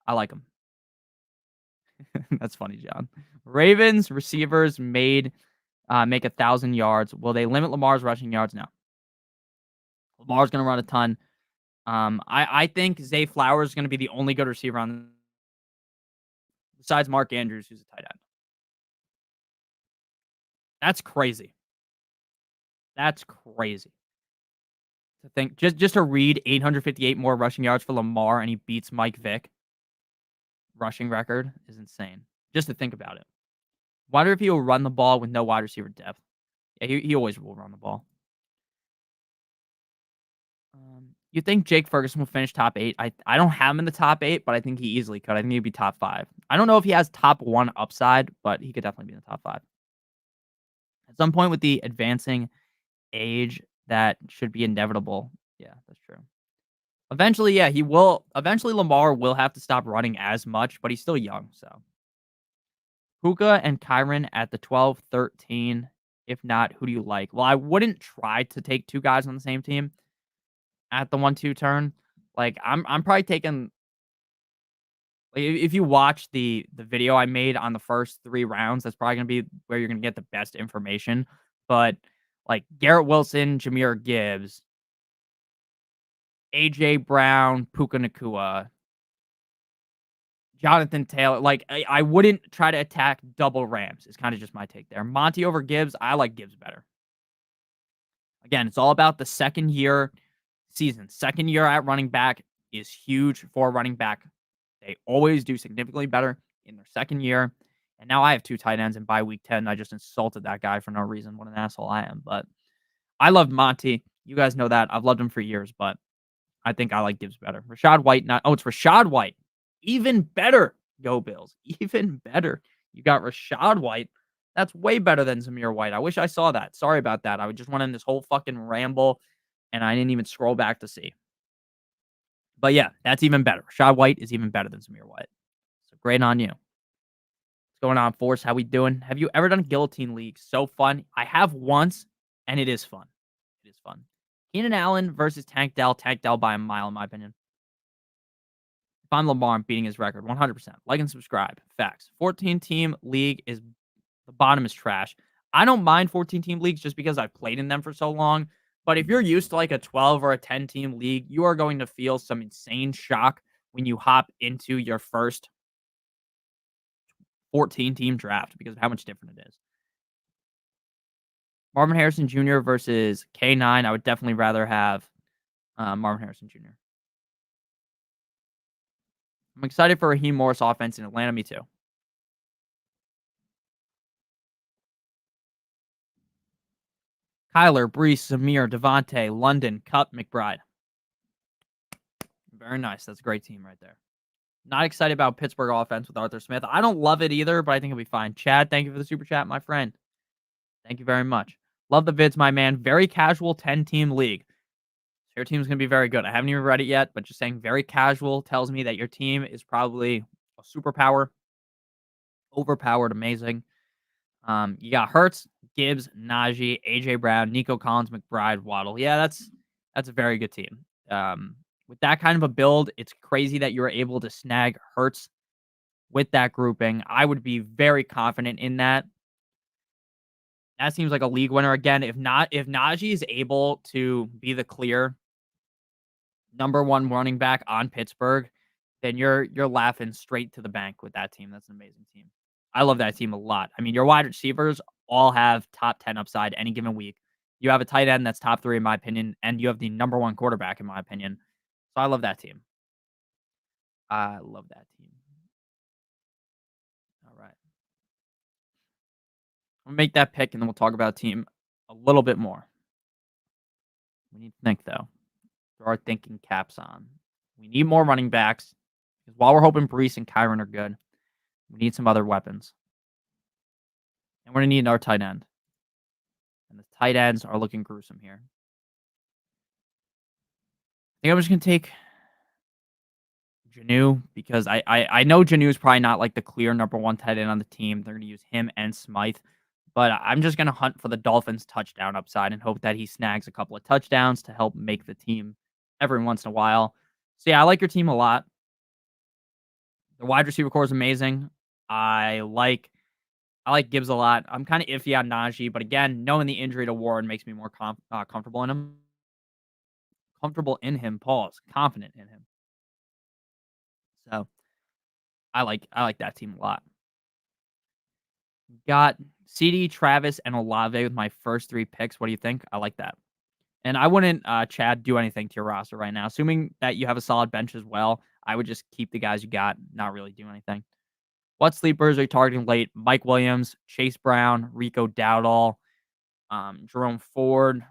I like him. That's funny, John. Ravens receivers make 1,000 yards. Will they limit Lamar's rushing yards? No. Lamar's going to run a ton. I think Zay Flowers is going to be the only good receiver on besides Mark Andrews, who's a tight end. That's crazy. That's crazy. To think just to read 858 more rushing yards for Lamar and he beats Mike Vick rushing record is insane. Just to think about it. Wonder if he will run the ball with no wide receiver depth. Yeah, he always will run the ball. You think Jake Ferguson will finish top 8? I don't have him in the top 8, but I think he easily could. I think he'd be top 5. I don't know if he has top 1 upside, but he could definitely be in the top 5. At some point with the advancing age, that should be inevitable. Yeah, that's true. Eventually, yeah, he will. Eventually, Lamar will have to stop running as much, but he's still young, so. Puka and Kyron at the 12, 13. If not, who do you like? Well, I wouldn't try to take 2 guys on the same team at the 1-2 turn. Like, I'm probably taking. Like, if you watch the video I made on the first 3 rounds, that's probably gonna be where you're gonna get the best information. But like Garrett Wilson, Jahmyr Gibbs, AJ Brown, Puka Nacua, Jonathan Taylor. Like, I wouldn't try to attack double Rams. Is kind of just my take there. Monty over Gibbs. I like Gibbs better. Again, it's all about the second year season. Second year at running back is huge for running back. They always do significantly better in their second year. And now I have 2 tight ends, and by week 10, I just insulted that guy for no reason. What an asshole I am. But I love Monty. You guys know that. I've loved him for years, but I think I like Gibbs better. Rashad White, it's Rashad White. Even better. Go Bills. Even better. You got Rashad White. That's way better than Zamir White. I wish I saw that. Sorry about that. I just went in this whole fucking ramble, and I didn't even scroll back to see. But yeah, that's even better. Rashad White is even better than Zamir White. So great on you. What's going on, Force? How we doing? Have you ever done Guillotine League? So fun. I have once, and it is fun. It is fun. Keenan Allen versus Tank Dell. Tank Dell by a mile, in my opinion. If I'm Lamar, I'm beating his record 100%. Like and subscribe. Facts. 14-team league is the bottom is trash. I don't mind 14-team leagues just because I've played in them for so long. But if you're used to like a 12 or a 10-team league, you are going to feel some insane shock when you hop into your first 14-team draft because of how much different it is. Marvin Harrison Jr. versus K9. I would definitely rather have Marvin Harrison Jr. I'm excited for Raheem Morris offense in Atlanta. Me too. Kyler, Brees, Zamir, Devontae, London, Cup, McBride. Very nice. That's a great team right there. Not excited about Pittsburgh offense with Arthur Smith. I don't love it either, but I think it'll be fine. Chad, thank you for the super chat, my friend. Thank you very much. Love the vids, my man. Very casual 10-team league. Your team's going to be very good. I haven't even read it yet, but just saying very casual tells me that your team is probably a superpower. Overpowered, amazing. You got Hurts, Gibbs, Najee, AJ Brown, Nico Collins, McBride, Waddle. Yeah, that's a very good team. With that kind of a build, it's crazy that you were able to snag Hurts with that grouping. I would be very confident in that. That seems like a league winner again. If Najee is able to be the clear number one running back on Pittsburgh, then you're laughing straight to the bank with that team. That's an amazing team. I love that team a lot. I mean, your wide receivers all have top 10 upside any given week. You have a tight end that's top 3 in my opinion, and you have the number 1 quarterback in my opinion. So I love that team. I love that team. All right. I'll make that pick and then we'll talk about team a little bit more. We need to think though. Throw our thinking caps on. We need more running backs. Because while we're hoping Brees and Kyron are good, we need some other weapons. And we're going to need another tight end. And the tight ends are looking gruesome here. I think I'm just going to take Janu because I know Janu is probably not like the clear number 1 tight end on the team. They're going to use him and Smythe. But I'm just going to hunt for the Dolphins touchdown upside and hope that he snags a couple of touchdowns to help make the team every once in a while. So yeah, I like your team a lot. The wide receiver core is amazing. I like Gibbs a lot. I'm kind of iffy on Najee, but again, knowing the injury to Warren makes me more comfortable in him. Comfortable in him, pause. Confident in him. So I like that team a lot. Got CD, Travis, and Olave with my first 3 picks. What do you think? I like that. And I wouldn't, Chad, do anything to your roster right now. Assuming that you have a solid bench as well, I would just keep the guys you got, not really do anything. What sleepers are you targeting late? Mike Williams, Chase Brown, Rico Dowdle, Jerome Ford.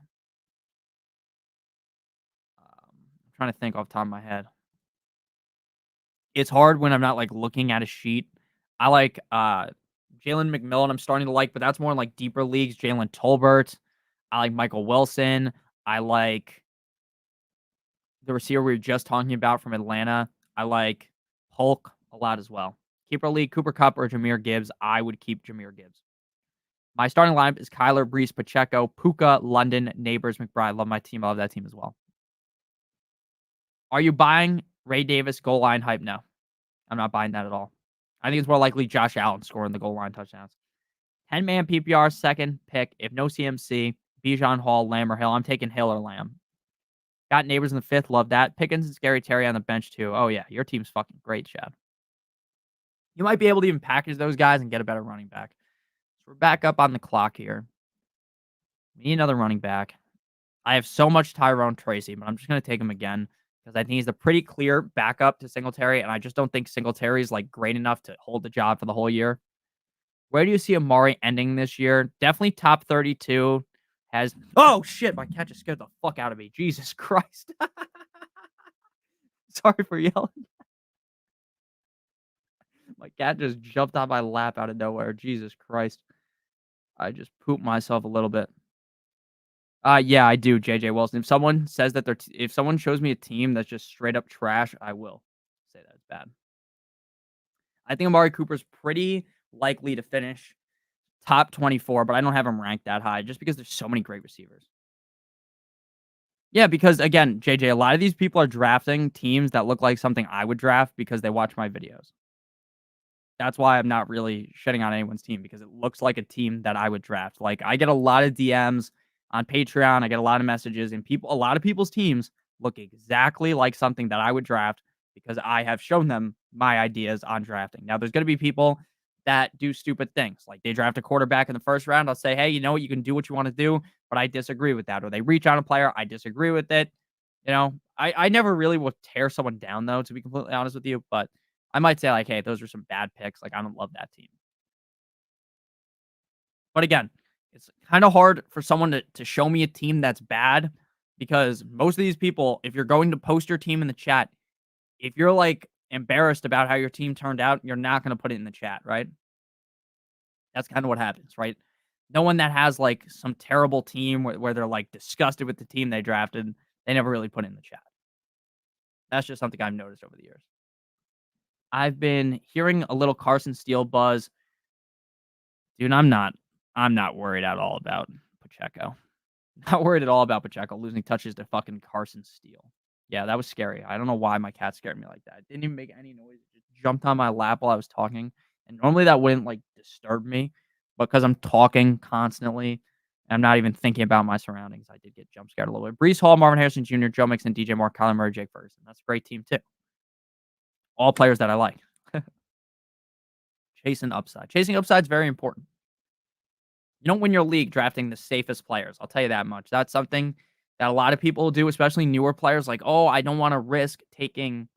I'm trying to think off the top of my head. It's hard when I'm not like looking at a sheet. I like Jalen McMillan. I'm starting to like, but that's more in like deeper leagues. Jalen Tolbert. I like Michael Wilson. I like the receiver we were just talking about from Atlanta. I like Hulk a lot as well. Keeper league, Cooper Kupp or Jahmyr Gibbs. I would keep Jahmyr Gibbs. My starting lineup is Kyler, Brees, Pacheco, Puka, London, Neighbors, McBride. Love my team. I love that team as well. Are you buying Ray Davis goal line hype? No, I'm not buying that at all. I think it's more likely Josh Allen scoring the goal line touchdowns. 10-man PPR, second pick. If no CMC, Bijan, Hall, Lamb, or Hill. I'm taking Hill or Lamb. Got Neighbors in the 5th. Love that. Pickens and Scary Terry on the bench too. Oh, yeah. Your team's fucking great, Chad. You might be able to even package those guys and get a better running back. So we're back up on the clock here. We need another running back. I have so much Tyrone Tracy, but I'm just going to take him again because I think he's a pretty clear backup to Singletary, and I just don't think Singletary is like great enough to hold the job for the whole year. Where do you see Amari ending this year? Definitely top 32. Oh shit, my cat just scared the fuck out of me. Jesus Christ. Sorry for yelling. My cat just jumped on my lap out of nowhere. Jesus Christ. I just pooped myself a little bit. Yeah, I do, JJ Wilson. If someone says that if someone shows me a team that's just straight up trash, I will say that it's bad. I think Amari Cooper's pretty likely to finish top 24, but I don't have him ranked that high just because there's so many great receivers. Yeah, because again, JJ, a lot of these people are drafting teams that look like something I would draft because they watch my videos. That's why I'm not really shitting on anyone's team because it looks like a team that I would draft. Like I get a lot of DMs on Patreon, I get a lot of messages, and a lot of people's teams look exactly like something that I would draft because I have shown them my ideas on drafting. Now, there's going to be people that do stupid things. Like they draft a quarterback in the first round. I'll say, hey, you know what? You can do what you want to do, but I disagree with that. Or they reach on a player. I disagree with it. You know, I never really will tear someone down, though, to be completely honest with you. But I might say, like, hey, those are some bad picks. Like, I don't love that team. But again, it's kind of hard for someone to show me a team that's bad because most of these people, if you're going to post your team in the chat, if you're like embarrassed about how your team turned out, you're not going to put it in the chat, right? That's kind of what happens, right? No one that has like some terrible team where they're like disgusted with the team they drafted, they never really put it in the chat. That's just something I've noticed over the years. I've been hearing a little Carson Steele buzz. Dude, I'm not worried at all about Pacheco. Not worried at all about Pacheco losing touches to fucking Carson Steele. Yeah, that was scary. I don't know why my cat scared me like that. It didn't even make any noise. It just jumped on my lap while I was talking. And normally that wouldn't like disturb me, but because I'm talking constantly, I'm not even thinking about my surroundings. I did get jump scared a little bit. Brees Hall, Marvin Harrison Jr., Joe Mixon, DJ Moore, Kyler Murray, Jake Ferguson. That's a great team too. All players that I like. Chasing upside. Chasing upside is very important. You don't win your league drafting the safest players. I'll tell you that much. That's something that a lot of people do, especially newer players. Like, oh, I don't want to risk taking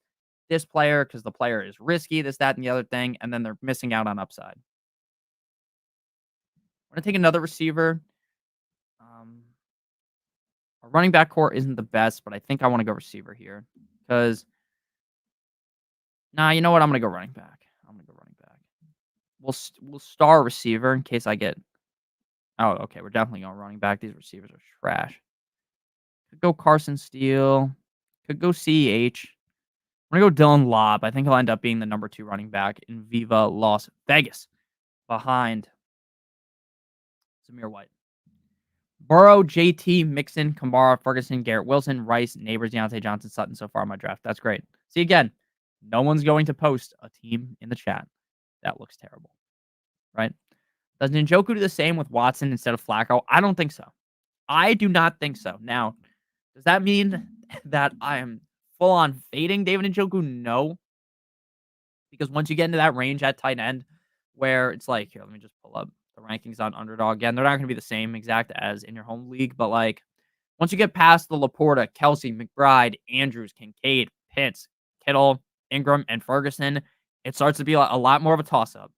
this player because the player is risky, this, that, and the other thing, and then they're missing out on upside. I'm going to take another receiver. Our running back core isn't the best, but I think I want to go receiver here because, nah, you know what? I'm going to go running back. I'm going to go running back. We'll star receiver in case I get. Oh, okay. We're definitely going running back. These receivers are trash. Could go Carson Steele. Could go CEH. I'm going to go Dylan Lobb. I think he'll end up being the number 2 running back in Viva Las Vegas behind Zamir White. Burrow, JT, Mixon, Kamara, Ferguson, Garrett Wilson, Rice, Neighbors, Deontay Johnson, Sutton so far in my draft. That's great. See, again, no one's going to post a team in the chat. That looks terrible, right? Does Njoku do the same with Watson instead of Flacco? I don't think so. I do not think so. Now, does that mean that I am full on fading David Njoku? No. Because once you get into that range at tight end where it's like, here, let me just pull up the rankings on Underdog. Again, they're not going to be the same exact as in your home league, but like once you get past the Laporta, Kelsey, McBride, Andrews, Kincaid, Pitts, Kittle, Ingram, and Ferguson, it starts to be a lot more of a toss-up.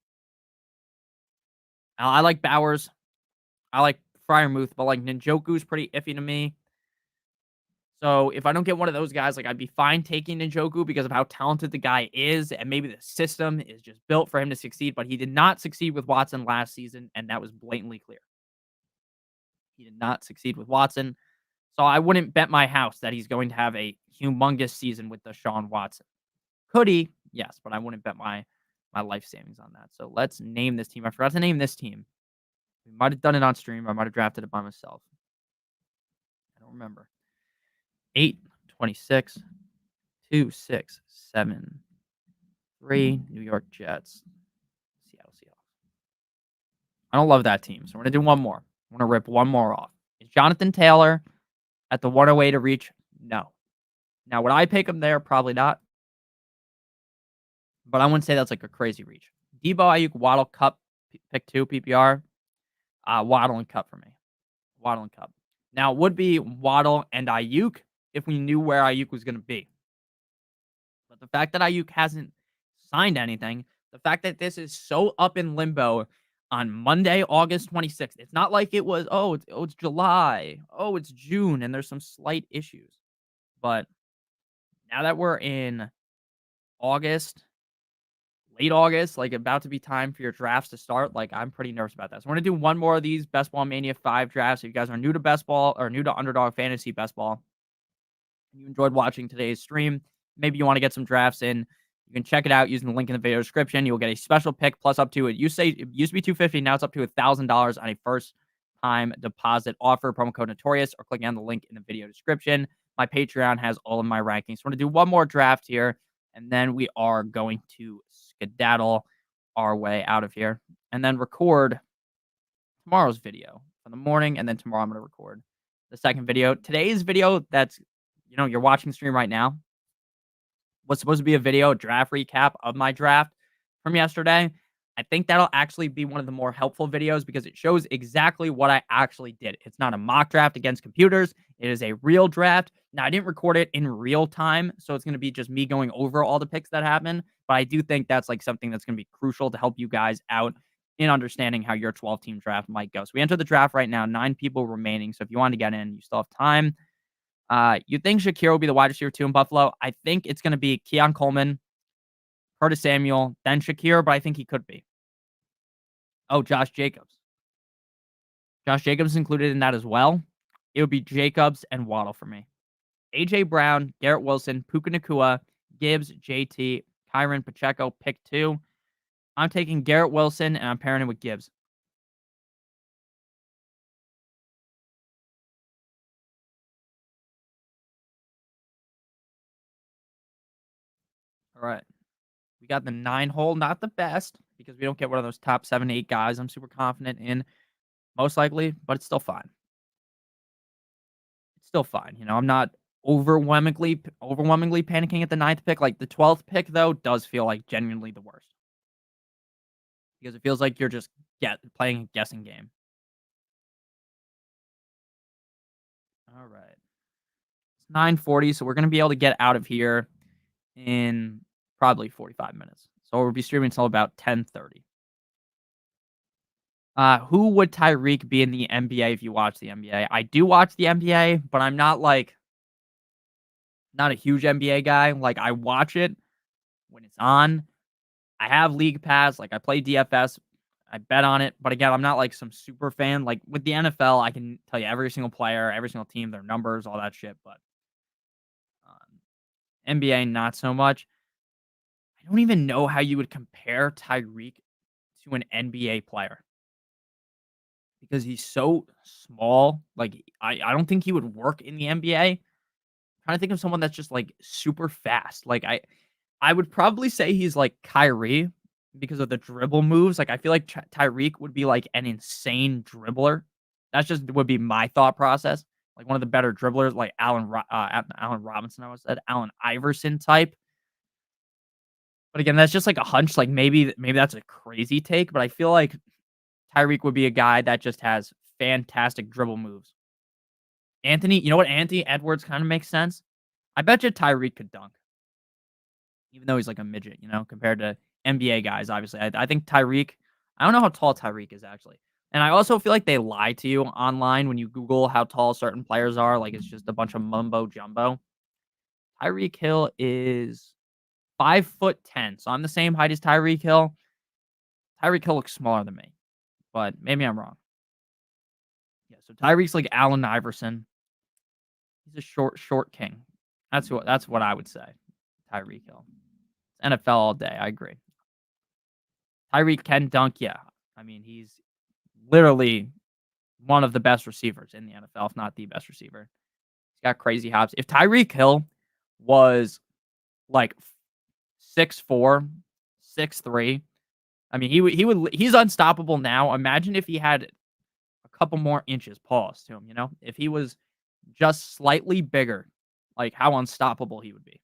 Now, I like Bowers. I like Freiermuth, but like Njoku's pretty iffy to me. So if I don't get one of those guys, like I'd be fine taking Njoku because of how talented the guy is, and maybe the system is just built for him to succeed. But he did not succeed with Watson last season, and that was blatantly clear. He did not succeed with Watson, so I wouldn't bet my house that he's going to have a humongous season with Deshaun Watson. Could he? Yes, but I wouldn't bet my life savings on that. So let's name this team. I forgot to name this team. We might have done it on stream. I might have drafted it by myself. I don't remember. 8, 26, 2, 6, 7, 3, New York Jets, Seattle Seahawks. I don't love that team, so we're going to do one more. I'm going to rip one more off. Is Jonathan Taylor at the 108 to reach? No. Now, would I pick him there? Probably not. But I wouldn't say that's like a crazy reach. Debo, Ayuk, Waddle, Cup, pick 2, PPR. Waddle and Cup for me. Waddle and Cup. Now, it would be Waddle and Ayuk if we knew where Ayuk was going to be. But the fact that Ayuk hasn't signed anything, the fact that this is so up in limbo on Monday, August 26th, it's not like it was, it's July, it's June, and there's some slight issues. But now that we're in August, late August, like about to be time for your drafts to start, like I'm pretty nervous about that. So we're going to do one more of these Best Ball Mania 5 drafts. If you guys are new to Best Ball or new to Underdog Fantasy Best Ball, and you enjoyed watching today's stream, maybe you want to get some drafts in, you can check it out using the link in the video description. You'll get a special pick plus up to it. It used to be $250, now it's up to $1,000 on a first time deposit offer. Promo code Notorious or clicking on the link in the video description. My Patreon has all of my rankings. So we're going to do one more draft here, and then we are going to skedaddle our way out of here and then record tomorrow's video for the morning. And then tomorrow I'm going to record the second video. Today's video that's, you're watching the stream right now was supposed to be a video draft recap of my draft from yesterday. I think that'll actually be one of the more helpful videos because it shows exactly what I actually did. It's not a mock draft against computers. It is a real draft. Now, I didn't record it in real time, so it's going to be just me going over all the picks that happen. But I do think that's like something that's going to be crucial to help you guys out in understanding how your 12-team draft might go. So we enter the draft right now, 9 people remaining. So if you want to get in, you still have time. You think Shakir will be the wide receiver 2 in Buffalo? I think it's going to be Keon Coleman, Curtis Samuel, then Shakir, but I think he could be. Oh, Josh Jacobs. Josh Jacobs is included in that as well. It would be Jacobs and Waddle for me. A.J. Brown, Garrett Wilson, Puka Nacua, Gibbs, JT, Kyron Pacheco, pick 2. I'm taking Garrett Wilson, and I'm pairing him with Gibbs. All right. We got the 9 hole, not the best because we don't get one of those top 7, 8 guys I'm super confident in, most likely, but it's still fine. It's still fine. I'm not overwhelmingly panicking at the ninth pick. Like the 12th pick though does feel like genuinely the worst because it feels like you're just playing a guessing game. All right. It's 9:40, so we're going to be able to get out of here in probably 45 minutes. So we'll be streaming until about 10:30. Who would Tyreek be in the NBA if you watch the NBA? I do watch the NBA, but I'm not a huge NBA guy. Like I watch it when it's on. I have League Pass, like I play DFS. I bet on it, but again, I'm not like some super fan. Like with the NFL, I can tell you every single player, every single team, their numbers, all that shit. But NBA, not so much. I don't even know how you would compare Tyreek to an NBA player because he's so small. Like I don't think he would work in the NBA. Trying to think of someone that's just like super fast. Like I would probably say he's like Kyrie because of the dribble moves. Like I feel like Tyreek would be like an insane dribbler. That's just would be my thought process. Like one of the better dribblers, like Allen Robinson. I almost said Allen Iverson type. But again, that's just like a hunch. Like maybe that's a crazy take, but I feel like Tyreek would be a guy that just has fantastic dribble moves. Anthony, you know what? Anthony Edwards kind of makes sense. I bet you Tyreek could dunk, even though he's like a midget, compared to NBA guys. Obviously, I think Tyreek. I don't know how tall Tyreek is actually, and I also feel like they lie to you online when you Google how tall certain players are. Like it's just a bunch of mumbo jumbo. Tyreek Hill is 5'10", so I'm the same height as Tyreek Hill. Tyreek Hill looks smaller than me, but maybe I'm wrong. Yeah, so Tyreek's like Allen Iverson. He's a short king. That's what I would say. Tyreek Hill. NFL all day. I agree. Tyreek can dunk. Yeah, I mean he's literally one of the best receivers in the NFL, if not the best receiver. He's got crazy hops. If Tyreek Hill was like 6'4", 6'3", I mean he's unstoppable now. Imagine if he had a couple more inches pause to him. If he was just slightly bigger, like how unstoppable he would be.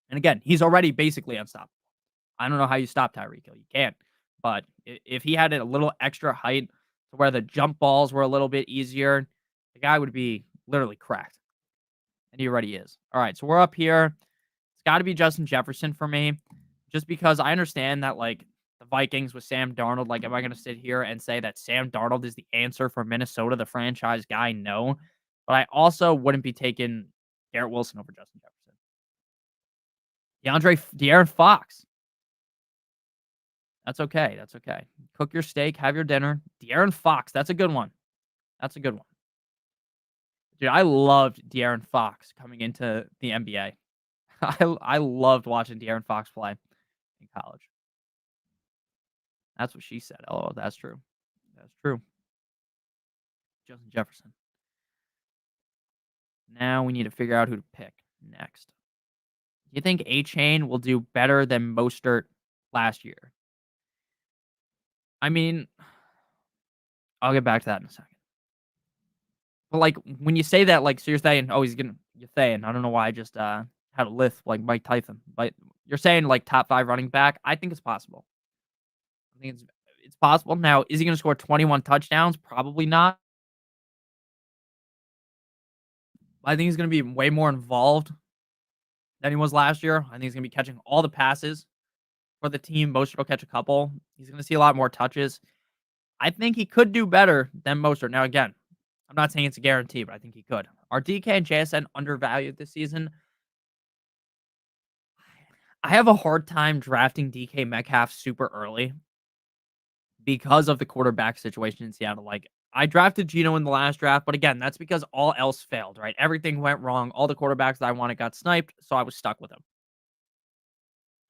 And again, he's already basically unstoppable. I don't know how you stop Tyreek Hill. You can't. But if he had a little extra height to where the jump balls were a little bit easier, the guy would be literally cracked. And he already is. All right, so we're up here. It's got to be Justin Jefferson for me, just because I understand that, like, the Vikings with Sam Darnold, like, am I going to sit here and say that Sam Darnold is the answer for Minnesota, the franchise guy? No. But I also wouldn't be taking Garrett Wilson over Justin Jefferson. De'Aaron Fox. That's okay. That's okay. Cook your steak, have your dinner. De'Aaron Fox. That's a good one. That's a good one. Dude, I loved De'Aaron Fox coming into the NBA. I loved watching De'Aaron Fox play in college. That's what she said. Oh, that's true. That's true. Justin Jefferson. Now we need to figure out who to pick next. Do you think A-Chain will do better than Mostert last year? I mean, I'll get back to that in a second. But, like, when you say that, like, so you're saying, "Oh, you're saying," I don't know why I just, had a lisp like Mike Tyson, but you're saying, like, top 5 running back? I think it's possible. I think it's possible. Now, is he gonna score 21 touchdowns? Probably not. I think he's gonna be way more involved than he was last year. I think he's gonna be catching all the passes for the team. Mostert will catch a couple. He's gonna see a lot more touches. I think he could do better than Mostert. Now, again, I'm not saying it's a guarantee, but I think he could. Are DK and JSN undervalued this season? I have a hard time drafting DK Metcalf super early because of the quarterback situation in Seattle. Like, I drafted Geno in the last draft, but again, that's because all else failed, right? Everything went wrong. All the quarterbacks that I wanted got sniped, so I was stuck with him.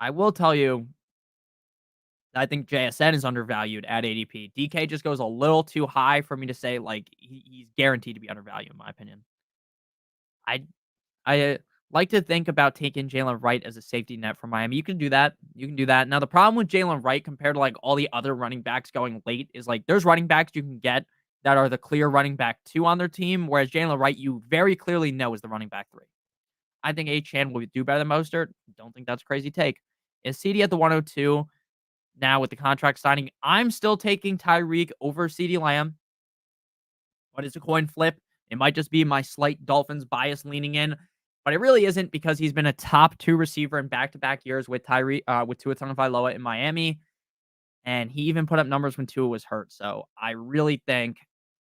I will tell you, I think JSN is undervalued at ADP. DK just goes a little too high for me to say, like, he's guaranteed to be undervalued, in my opinion. I Like to think about taking Jalen Wright as a safety net for Miami. You can do that. You can do that. Now, the problem with Jalen Wright compared to like all the other running backs going late is like there's running backs you can get that are the clear running back 2 on their team, whereas Jalen Wright, you very clearly know is the running back 3. I think A-Chan will do better than Mostert. Don't think that's a crazy take. Is CD at the 102 now with the contract signing? I'm still taking Tyreek over CD Lamb, but it's a coin flip. It might just be my slight Dolphins bias leaning in, but it really isn't because he's been a top 2 receiver in back-to-back years with with Tua Tagovailoa in Miami, and he even put up numbers when Tua was hurt. So I really think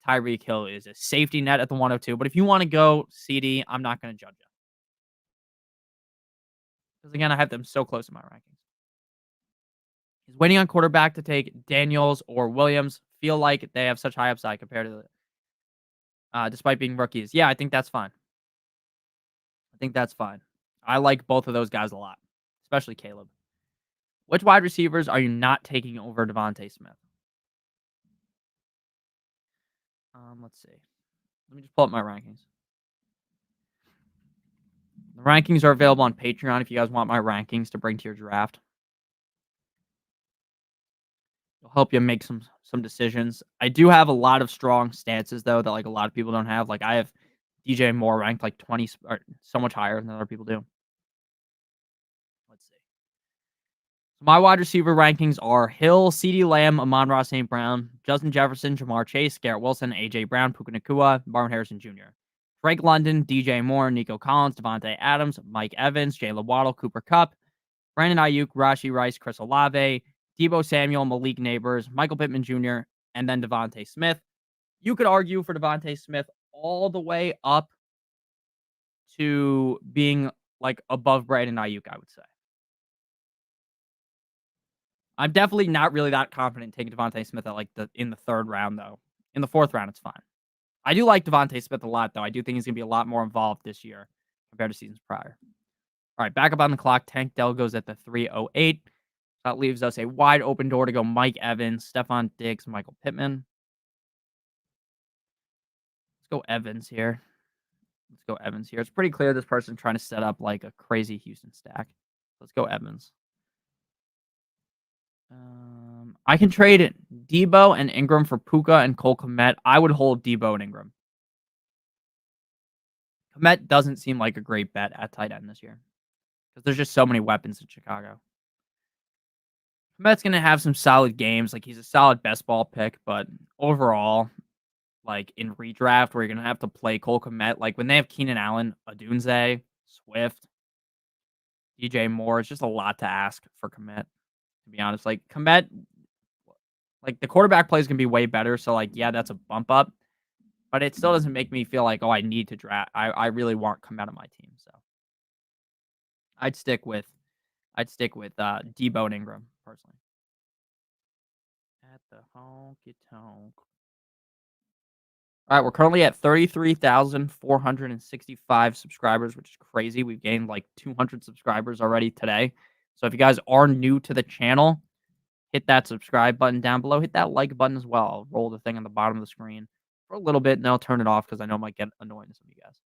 Tyreek Hill is a safety net at the 102. But if you want to go CD, I'm not going to judge you because again, I have them so close in my rankings. He's waiting on quarterback to take Daniels or Williams. Feel like they have such high upside compared to despite being rookies. Yeah, I think that's fine. I think that's fine. I like both of those guys a lot, especially Caleb. Which wide receivers are you not taking over Devontae Smith? Let's see. Let me just pull up my rankings. The rankings are available on Patreon if you guys want my rankings to bring to your draft. It'll help you make some decisions. I do have a lot of strong stances though that like a lot of people don't have. Like I have DJ Moore ranked like 20 or so much higher than other people do. Let's see. So my wide receiver rankings are Hill, CeeDee Lamb, Amon-Ra St. Brown, Justin Jefferson, Jamar Chase, Garrett Wilson, AJ Brown, Puka Nacua, Marvin Harrison Jr., Drake London, DJ Moore, Nico Collins, Devontae Adams, Mike Evans, Jaylen Waddle, Cooper Kupp, Brandon Ayuk, Rashi Rice, Chris Olave, Deebo Samuel, Malik Neighbors, Michael Pittman Jr., and then Devontae Smith. You could argue for Devontae Smith all the way up to being like above Brandon Ayuk, I would say. I'm definitely not really that confident taking Devontae Smith at like in the 3rd round though. In the 4th round, it's fine. I do like Devontae Smith a lot though. I do think he's gonna be a lot more involved this year compared to seasons prior. All right, back up on the clock. Tank Dell goes at the 308. That leaves us a wide open door to go Mike Evans, Stephon Diggs, Michael Pittman. Let's go Evans here. It's pretty clear this person's trying to set up like a crazy Houston stack. Let's go Evans. I can trade Deebo and Ingram for Puka and Cole Kmet. I would hold Deebo and Ingram. Kmet doesn't seem like a great bet at tight end this year because there's just so many weapons in Chicago. Kmet's going to have some solid games. Like, he's a solid best ball pick, but overall, like, in redraft where you're going to have to play Cole Kmet, like, when they have Keenan Allen, Odunze, Swift, DJ Moore, it's just a lot to ask for Kmet, to be honest. Like, Kmet, like, the quarterback play is going to be way better, so, like, yeah, that's a bump up, but it still doesn't make me feel like, oh, I need to draft. I really want Kmet on my team, so I'd stick with Deebo and Ingram personally. At the honky tonk. All right, we're currently at 33,465 subscribers, which is crazy. We've gained like 200 subscribers already today. So if you guys are new to the channel, hit that subscribe button down below. Hit that like button as well. I'll roll the thing on the bottom of the screen for a little bit, and then I'll turn it off because I know it might get annoying to some of you guys.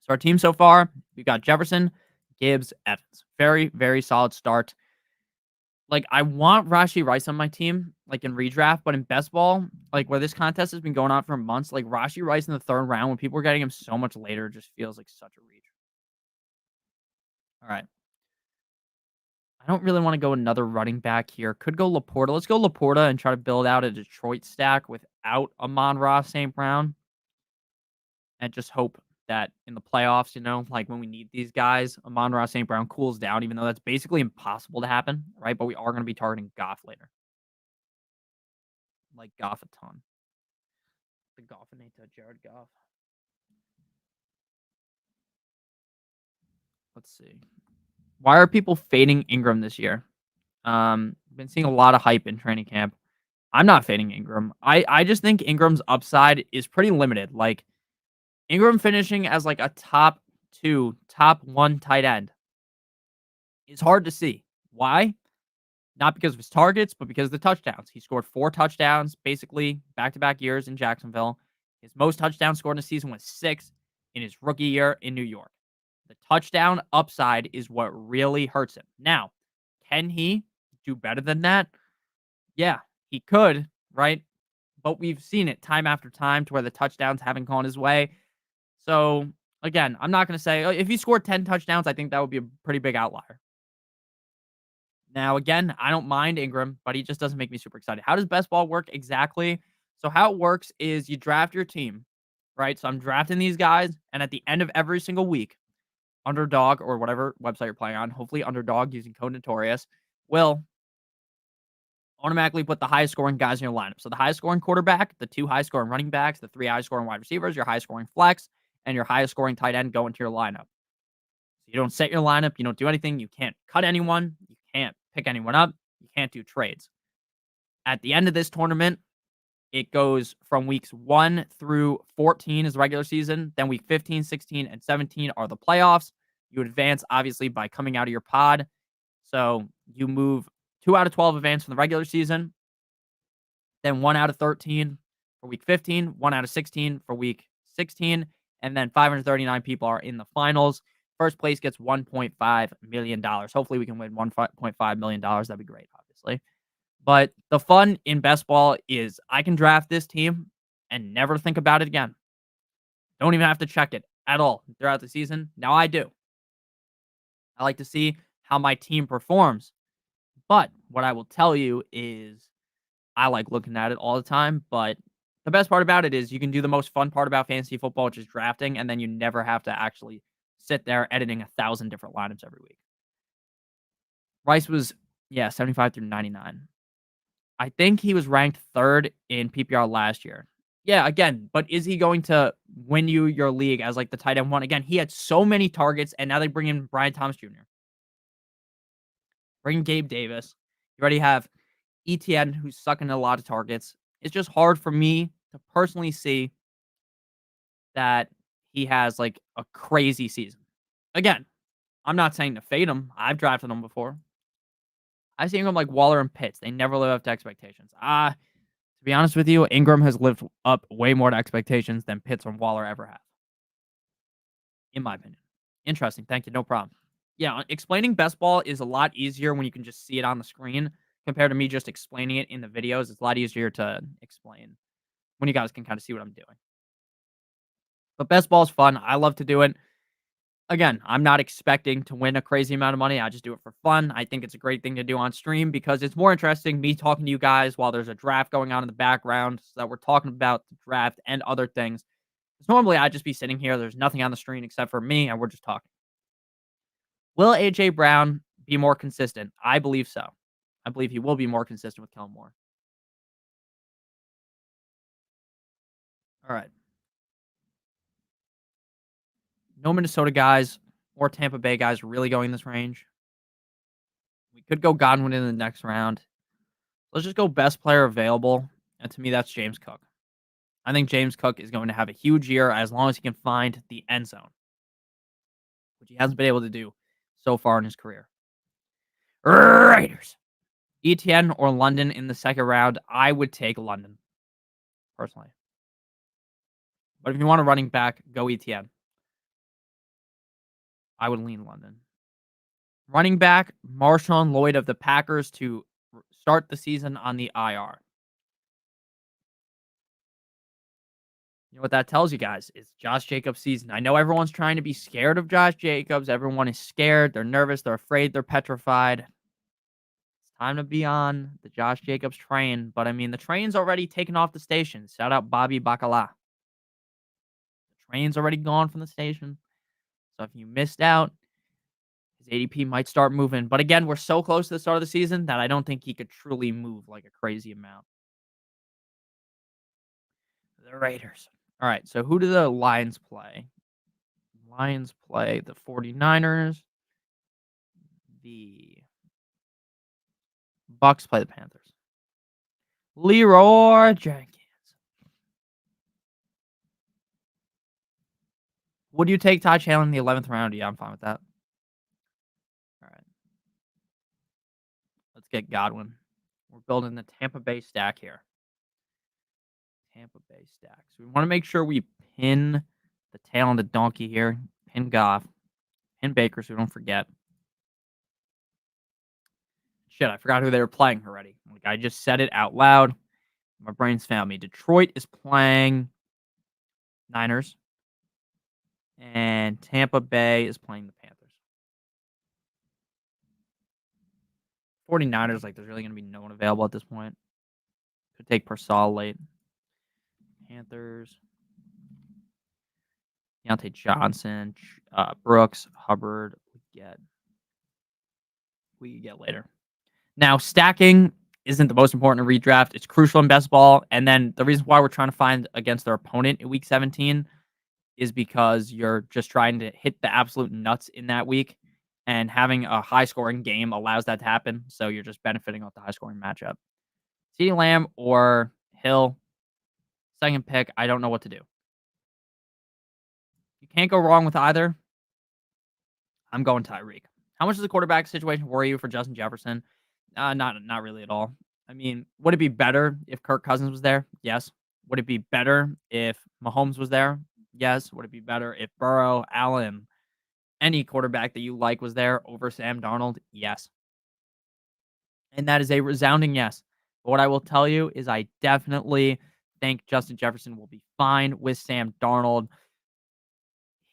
So our team so far, we've got Jefferson, Gibbs, Evans. Very, very solid start. Like, I want Rashi Rice on my team, like, in redraft, but in best ball, like, where this contest has been going on for months, like, Rashi Rice in the 3rd round, when people are getting him so much later, just feels like such a reach. All right. I don't really want to go another running back here. Could go Laporta. Let's go Laporta and try to build out a Detroit stack without Amon-Ra St. Brown. And just hope that in the playoffs, you know, like when we need these guys, Amon-Ra St. Brown cools down, even though that's basically impossible to happen, right? But we are going to be targeting Goff later. Like Goff a ton. The Goffinator, Jared Goff. Let's see. Why are people fading Ingram this year? Been seeing a lot of hype in training camp. I'm not fading Ingram. I just think Ingram's upside is pretty limited. Like, Ingram finishing as like a top 2, top 1 tight end is hard to see. Why? Not because of his targets, but because of the touchdowns. He scored 4 touchdowns, basically back-to-back years in Jacksonville. His most touchdowns scored in a season was 6 in his rookie year in New York. The touchdown upside is what really hurts him. Now, can he do better than that? Yeah, he could, right? But we've seen it time after time to where the touchdowns haven't gone his way. So, again, I'm not going to say if he scored 10 touchdowns, I think that would be a pretty big outlier. Now, again, I don't mind Ingram, but he just doesn't make me super excited. How does best ball work exactly? So, how it works is you draft your team, right? So, I'm drafting these guys, and at the end of every single week, Underdog or whatever website you're playing on, hopefully Underdog using code Notorious, will automatically put the highest scoring guys in your lineup. So the highest scoring quarterback, the 2 high scoring running backs, the 3 high scoring wide receivers, your high scoring flex, and your highest scoring tight end go into your lineup. So you don't set your lineup, you don't do anything, you can't cut anyone, you can't pick anyone up, you can't do trades. At the end of this tournament, it goes from weeks 1 through 14 is the regular season. Then week 15, 16, and 17 are the playoffs. You advance, obviously, by coming out of your pod. So you move 2 out of 12 advance from the regular season, then 1 out of 13 for week 15, 1 out of 16 for week 16, and then 539 people are in the finals. First place gets $1.5 million. Hopefully, we can win $1.5 million. That'd be great, obviously. But the fun in best ball is I can draft this team and never think about it again. Don't even have to check it at all throughout the season. Now I do. I like to see how my team performs. But what I will tell you is I like looking at it all the time. But the best part about it is you can do the most fun part about fantasy football, which is drafting, and then you never have to actually sit there editing 1,000 different lineups every week. Rice was, 75 through 99. I think he was ranked 3rd in PPR last year. Yeah, again, but is he going to win you your league as like the tight end one? Again, he had so many targets, and now they bring in Brian Thomas Jr. Bring in Gabe Davis. You already have ETN, who's sucking a lot of targets. It's just hard for me to personally see that he has like a crazy season. Again, I'm not saying to fade him. I've drafted him before. I've seen him like Waller and Pitts. They never live up to expectations. To be honest with you, Ingram has lived up way more to expectations than Pitts and Waller ever have, in my opinion. Interesting. Thank you. No problem. Yeah, explaining best ball is a lot easier when you can just see it on the screen compared to me just explaining it in the videos. It's a lot easier to explain when you guys can kind of see what I'm doing. But best ball is fun. I love to do it. Again, I'm not expecting to win a crazy amount of money. I just do it for fun. I think it's a great thing to do on stream because it's more interesting me talking to you guys while there's a draft going on in the background so that we're talking about the draft and other things. Because normally I'd just be sitting here. There's nothing on the screen except for me, and we're just talking. Will A.J. Brown be more consistent? I believe so. I believe he will be more consistent with Kellen Moore. All right. No Minnesota guys or Tampa Bay guys really going this range. We could go Godwin in the next round. Let's just go best player available. And to me, that's James Cook. I think James Cook is going to have a huge year as long as he can find the end zone, which he hasn't been able to do so far in his career. Raiders. ETN or London in the second round. I would take London, personally. But if you want a running back, go ETN. I would lean London. Running back, Marshawn Lloyd of the Packers to start the season on the IR. You know what that tells you guys? It's Josh Jacobs' season. I know everyone's trying to be scared of Josh Jacobs. Everyone is scared. They're nervous. They're afraid. They're petrified. It's time to be on the Josh Jacobs train. But I mean, the train's already taken off the station. Shout out Bobby Bacala. The train's already gone from the station. So if you missed out, his ADP might start moving. But again, we're so close to the start of the season that I don't think he could truly move like a crazy amount. The Raiders. All right, so who do the Lions play? Lions play the 49ers. The Bucks play the Panthers. Leroy Jenkins. Would you take Todd Chandler in the 11th round? Yeah, I'm fine with that. All right. Let's get Godwin. We're building the Tampa Bay stack here. Tampa Bay stack. So we want to make sure we pin the tail on the donkey here. Pin Goff. Pin Baker, so we don't forget. Shit, I forgot who they were playing already. Like, I just said it out loud. My brain's failed me. Detroit is playing Niners, and Tampa Bay is playing the Panthers. 49ers, like, there's really going to be no one available at this point. Could take Persal late. Panthers. Deontay Johnson, Brooks, Hubbard. We could get later. Now, stacking isn't the most important in redraft. It's crucial in best ball. And then the reason why we're trying to find against their opponent in week 17 is because you're just trying to hit the absolute nuts in that week. And having a high scoring game allows that to happen. So you're just benefiting off the high scoring matchup. CeeDee Lamb or Hill, second pick. I don't know what to do. You can't go wrong with either. I'm going Tyreek. How much does the quarterback situation worry you for Justin Jefferson? Not really at all. I mean, would it be better if Kirk Cousins was there? Yes. Would it be better if Mahomes was there? Yes. Would it be better if Burrow, Allen, any quarterback that you like was there over Sam Darnold? Yes. And that is a resounding yes. But what I will tell you is I definitely think Justin Jefferson will be fine with Sam Darnold.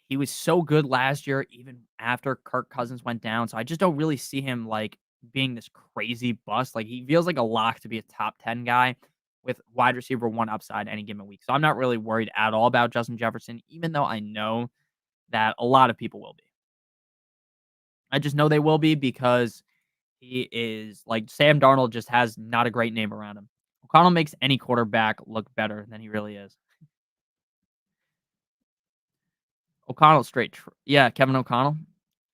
He was so good last year, even after Kirk Cousins went down. So I just don't really see him like being this crazy bust. Like he feels like a lock to be a top 10 guy with wide receiver one upside any given week. So I'm not really worried at all about Justin Jefferson, even though I know that a lot of people will be. I just know they will be because he is like Sam Darnold just has not a great name around him. O'Connell makes any quarterback look better than he really is. O'Connell yeah, Kevin O'Connell.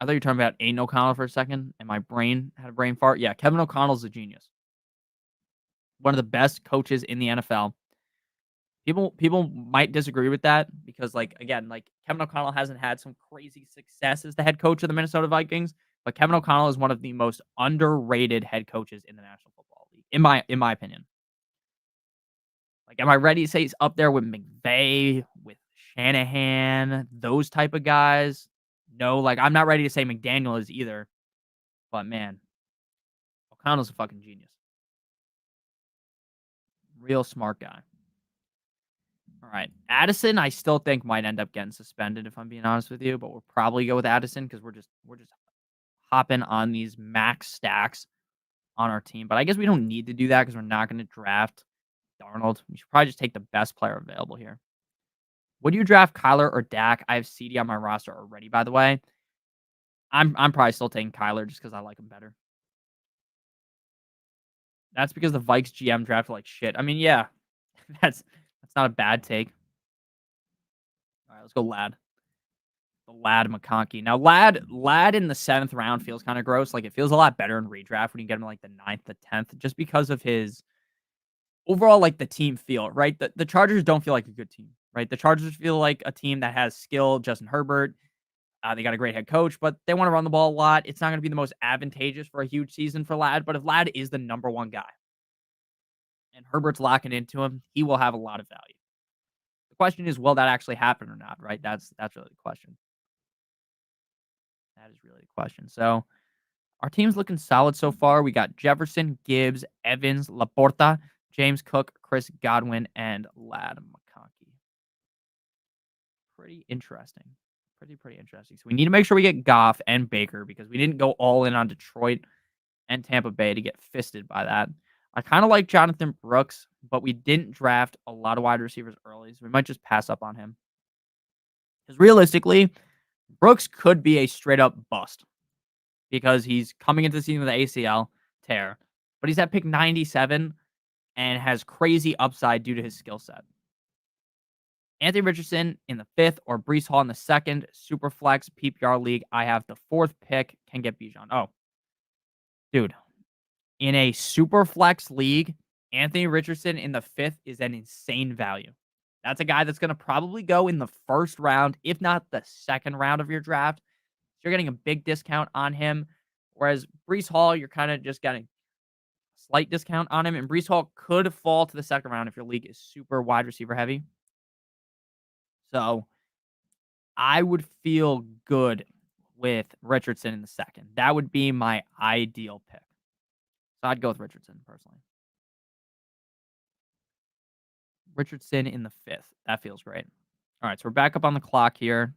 I thought you were talking about Aiden O'Connell for a second, and my brain had a brain fart. Yeah, Kevin O'Connell's a genius. One of the best coaches in the NFL. People might disagree with that because, like, again, like Kevin O'Connell hasn't had some crazy success as the head coach of the Minnesota Vikings, but Kevin O'Connell is one of the most underrated head coaches in the National Football League, in my opinion. Like, am I ready to say he's up there with McVay, with Shanahan, those type of guys? No, like I'm not ready to say McDaniel is either. But man, O'Connell's a fucking genius. Real smart guy. All right. Addison, I still think might end up getting suspended if I'm being honest with you, but we'll probably go with Addison because we're just hopping on these max stacks on our team. But I guess we don't need to do that because we're not going to draft Darnold. We should probably just take the best player available here. Would you draft Kyler or Dak? I have CD on my roster already, by the way. I'm probably still taking Kyler just because I like him better. That's because the Vikes GM drafted like shit. I mean, yeah, that's not a bad take. All right, let's go Lad. The Lad McConkey. Now, Lad in the 7th round feels kind of gross. Like, it feels a lot better in redraft when you get him like the 9th, the 10th, just because of his overall, like, the team feel, right? The Chargers don't feel like a good team, right? The Chargers feel like a team that has skill, Justin Herbert. They got a great head coach, but they want to run the ball a lot. It's not going to be the most advantageous for a huge season for Lad, but if Lad is the number one guy and Herbert's locking into him, he will have a lot of value. The question is, will that actually happen or not, right? That's really the question. That is really the question. So our team's looking solid so far. We got Jefferson, Gibbs, Evans, Laporta, James Cook, Chris Godwin, and Lad McConkey. Pretty interesting. Pretty interesting. So we need to make sure we get Goff and Baker because we didn't go all in on Detroit and Tampa Bay to get fisted by that. I kind of like Jonathan Brooks, but we didn't draft a lot of wide receivers early, so we might just pass up on him. Because realistically, Brooks could be a straight up bust because he's coming into the season with an ACL tear, but he's at pick 97 and has crazy upside due to his skill set. Anthony Richardson in the 5th or Brees Hall in the 2nd, super flex PPR league. I have the 4th pick, can get Bijan. Oh, dude, in a super flex league, Anthony Richardson in the 5th is an insane value. That's a guy that's going to probably go in the 1st round, if not the 2nd round of your draft. So you're getting a big discount on him. Whereas Brees Hall, you're kind of just getting a slight discount on him. And Brees Hall could fall to the 2nd round if your league is super wide receiver heavy. So I would feel good. with Richardson in the second. That would be my ideal pick. So I'd go with Richardson personally. Richardson in the fifth. That feels great. All right, so we're back up on the clock here.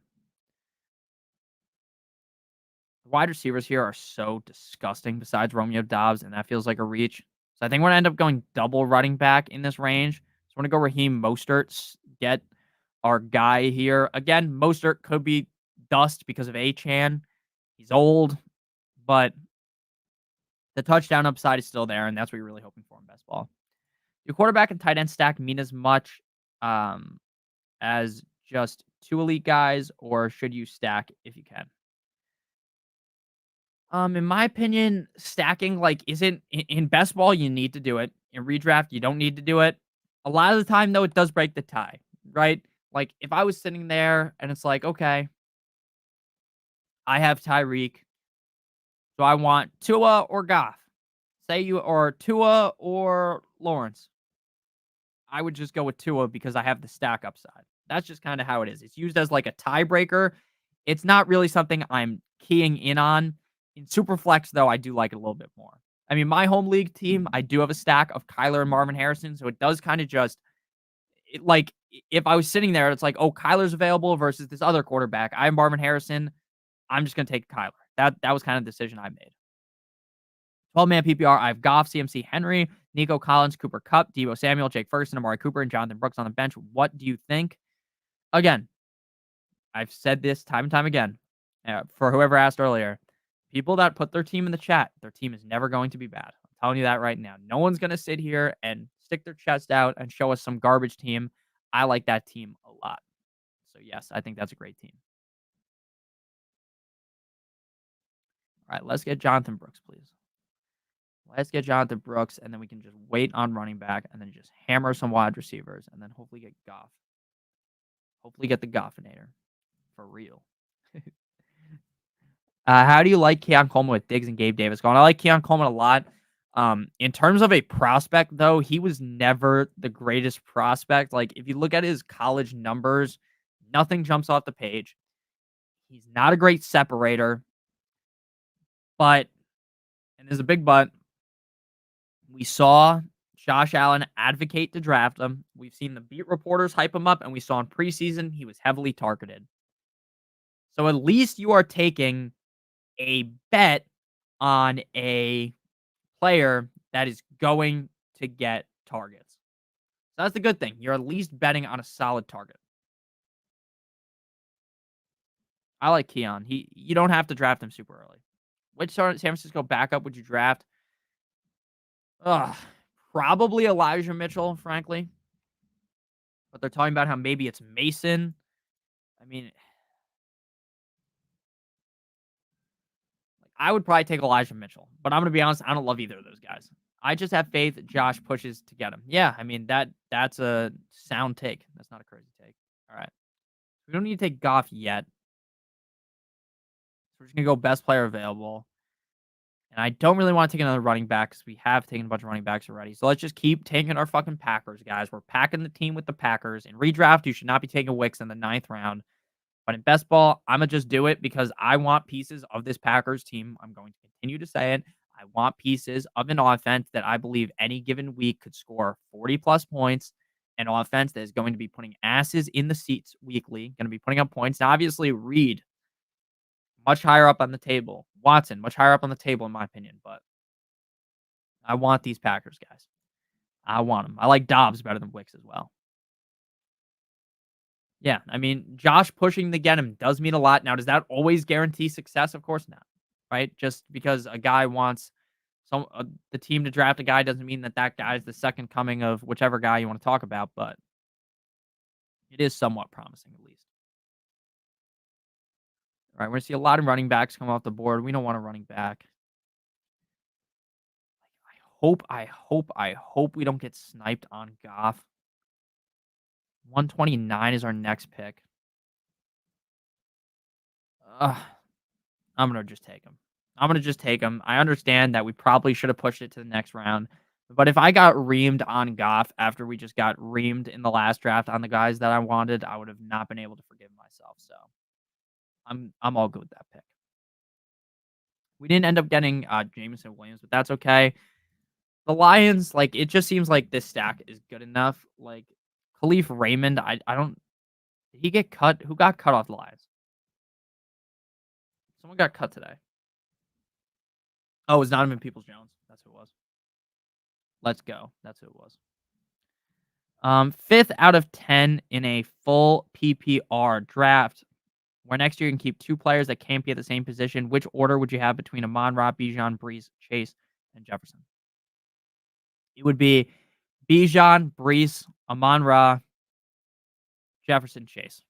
The wide receivers here are so disgusting besides Romeo Dobbs, and that feels like a reach. So I think we're going to end up going double running back in this range. So I'm going to go Raheem Mostert, get our guy here. Again, Mostert could be dust because of Achan. He's old, but the touchdown upside is still there, and that's what you're really hoping for in best ball. Your quarterback and tight end stack mean as much as just two elite guys, or should you stack if you can? In my opinion, stacking isn't in best ball. You need to do it in redraft. You don't need to do it. A lot of the time, though, it does break the tie, right? Like if I was sitting there and it's like, okay, I have Tyreek, so I want Tua or Goff, or Tua or Lawrence. I would just go with Tua because I have the stack upside. That's just kind of how it is. It's used as like a tiebreaker. It's not really something I'm keying in on. In Superflex, though, I do like it a little bit more. I mean, my home league team, I do have a stack of Kyler and Marvin Harrison, so it does kind of just if I was sitting there, it's like, oh, Kyler's available versus this other quarterback. I have Marvin Harrison. I'm just gonna take Kyler. That was kind of the decision I made. 12-man PPR, I have Goff, CMC, Henry, Nico Collins, Cooper Kupp, Deebo Samuel, Jake Ferguson, Amari Cooper, and Jonathan Brooks on the bench. What do you think? Again, I've said this time and time again. For whoever asked earlier, people that put their team in the chat, their team is never going to be bad. I'm telling you that right now. No one's going to sit here and stick their chest out and show us some garbage team. I like that team a lot. So, yes, I think that's a great team. All right, let's get Jonathan Brooks, please. Let's get Jonathan Brooks, and then we can just wait on running back and then just hammer some wide receivers and then hopefully get Goff. Hopefully get the Goffinator. For real. How do you like Keon Coleman with Diggs and Gabe Davis going? I like Keon Coleman a lot. In terms of a prospect, though, he was never the greatest prospect. Like, if you look at his college numbers, nothing jumps off the page. He's not a great separator, but, and there's a big but, we saw Josh Allen advocate to draft him. We've seen the beat reporters hype him up, and we saw in preseason he was heavily targeted. So at least you are taking a bet on a player that is going to get targets. So that's the good thing. You're at least betting on a solid target. I like Keon. You don't have to draft him super early. Which San Francisco backup would you draft? Probably Elijah Mitchell, frankly. But they're talking about how maybe it's Mason. I mean, I would probably take Elijah Mitchell. But I'm going to be honest, I don't love either of those guys. I just have faith that Josh pushes to get him. Yeah, I mean, that's a sound take. That's not a crazy take. All right. We don't need to take Goff yet. So we're just going to go best player available. And I don't really want to take another running back because we have taken a bunch of running backs already. So let's just keep taking our fucking Packers, guys. We're packing the team with the Packers. In redraft, you should not be taking Wicks in the 9th round. But in best ball, I'm going to just do it because I want pieces of this Packers team. I'm going to continue to say it. I want pieces of an offense that I believe any given week could score 40-plus points. An offense that is going to be putting asses in the seats weekly, going to be putting up points. Now, obviously, Reed, much higher up on the table. Watson, much higher up on the table, in my opinion. But I want these Packers, guys. I want them. I like Dobbs better than Wicks as well. Yeah, I mean, Josh pushing to get him does mean a lot. Now, does that always guarantee success? Of course not, right? Just because a guy wants the team to draft a guy doesn't mean that that guy is the second coming of whichever guy you want to talk about, but it is somewhat promising at least. All right, we're going to see a lot of running backs come off the board. We don't want a running back. I hope we don't get sniped on Goff. 129 is our next pick. I'm going to just take him. I understand that we probably should have pushed it to the next round. But if I got reamed on Goff after we just got reamed in the last draft on the guys that I wanted, I would have not been able to forgive myself. So I'm all good with that pick. We didn't end up getting Jameson Williams, but that's okay. The Lions, like, it just seems like this stack is good enough. Like, Khalif Raymond, I don't. Did he get cut? Who got cut off the Lions? Someone got cut today. Oh, it was not even Peoples Jones. That's who it was. Let's go. That's who it was. Fifth out of 10 in a full PPR draft, where next year you can keep two players that can't be at the same position. Which order would you have between Amon-Ra, Bijan, Brees, Chase, and Jefferson? It would be Bijan, Brees, Amon-Ra, Jefferson, Chase.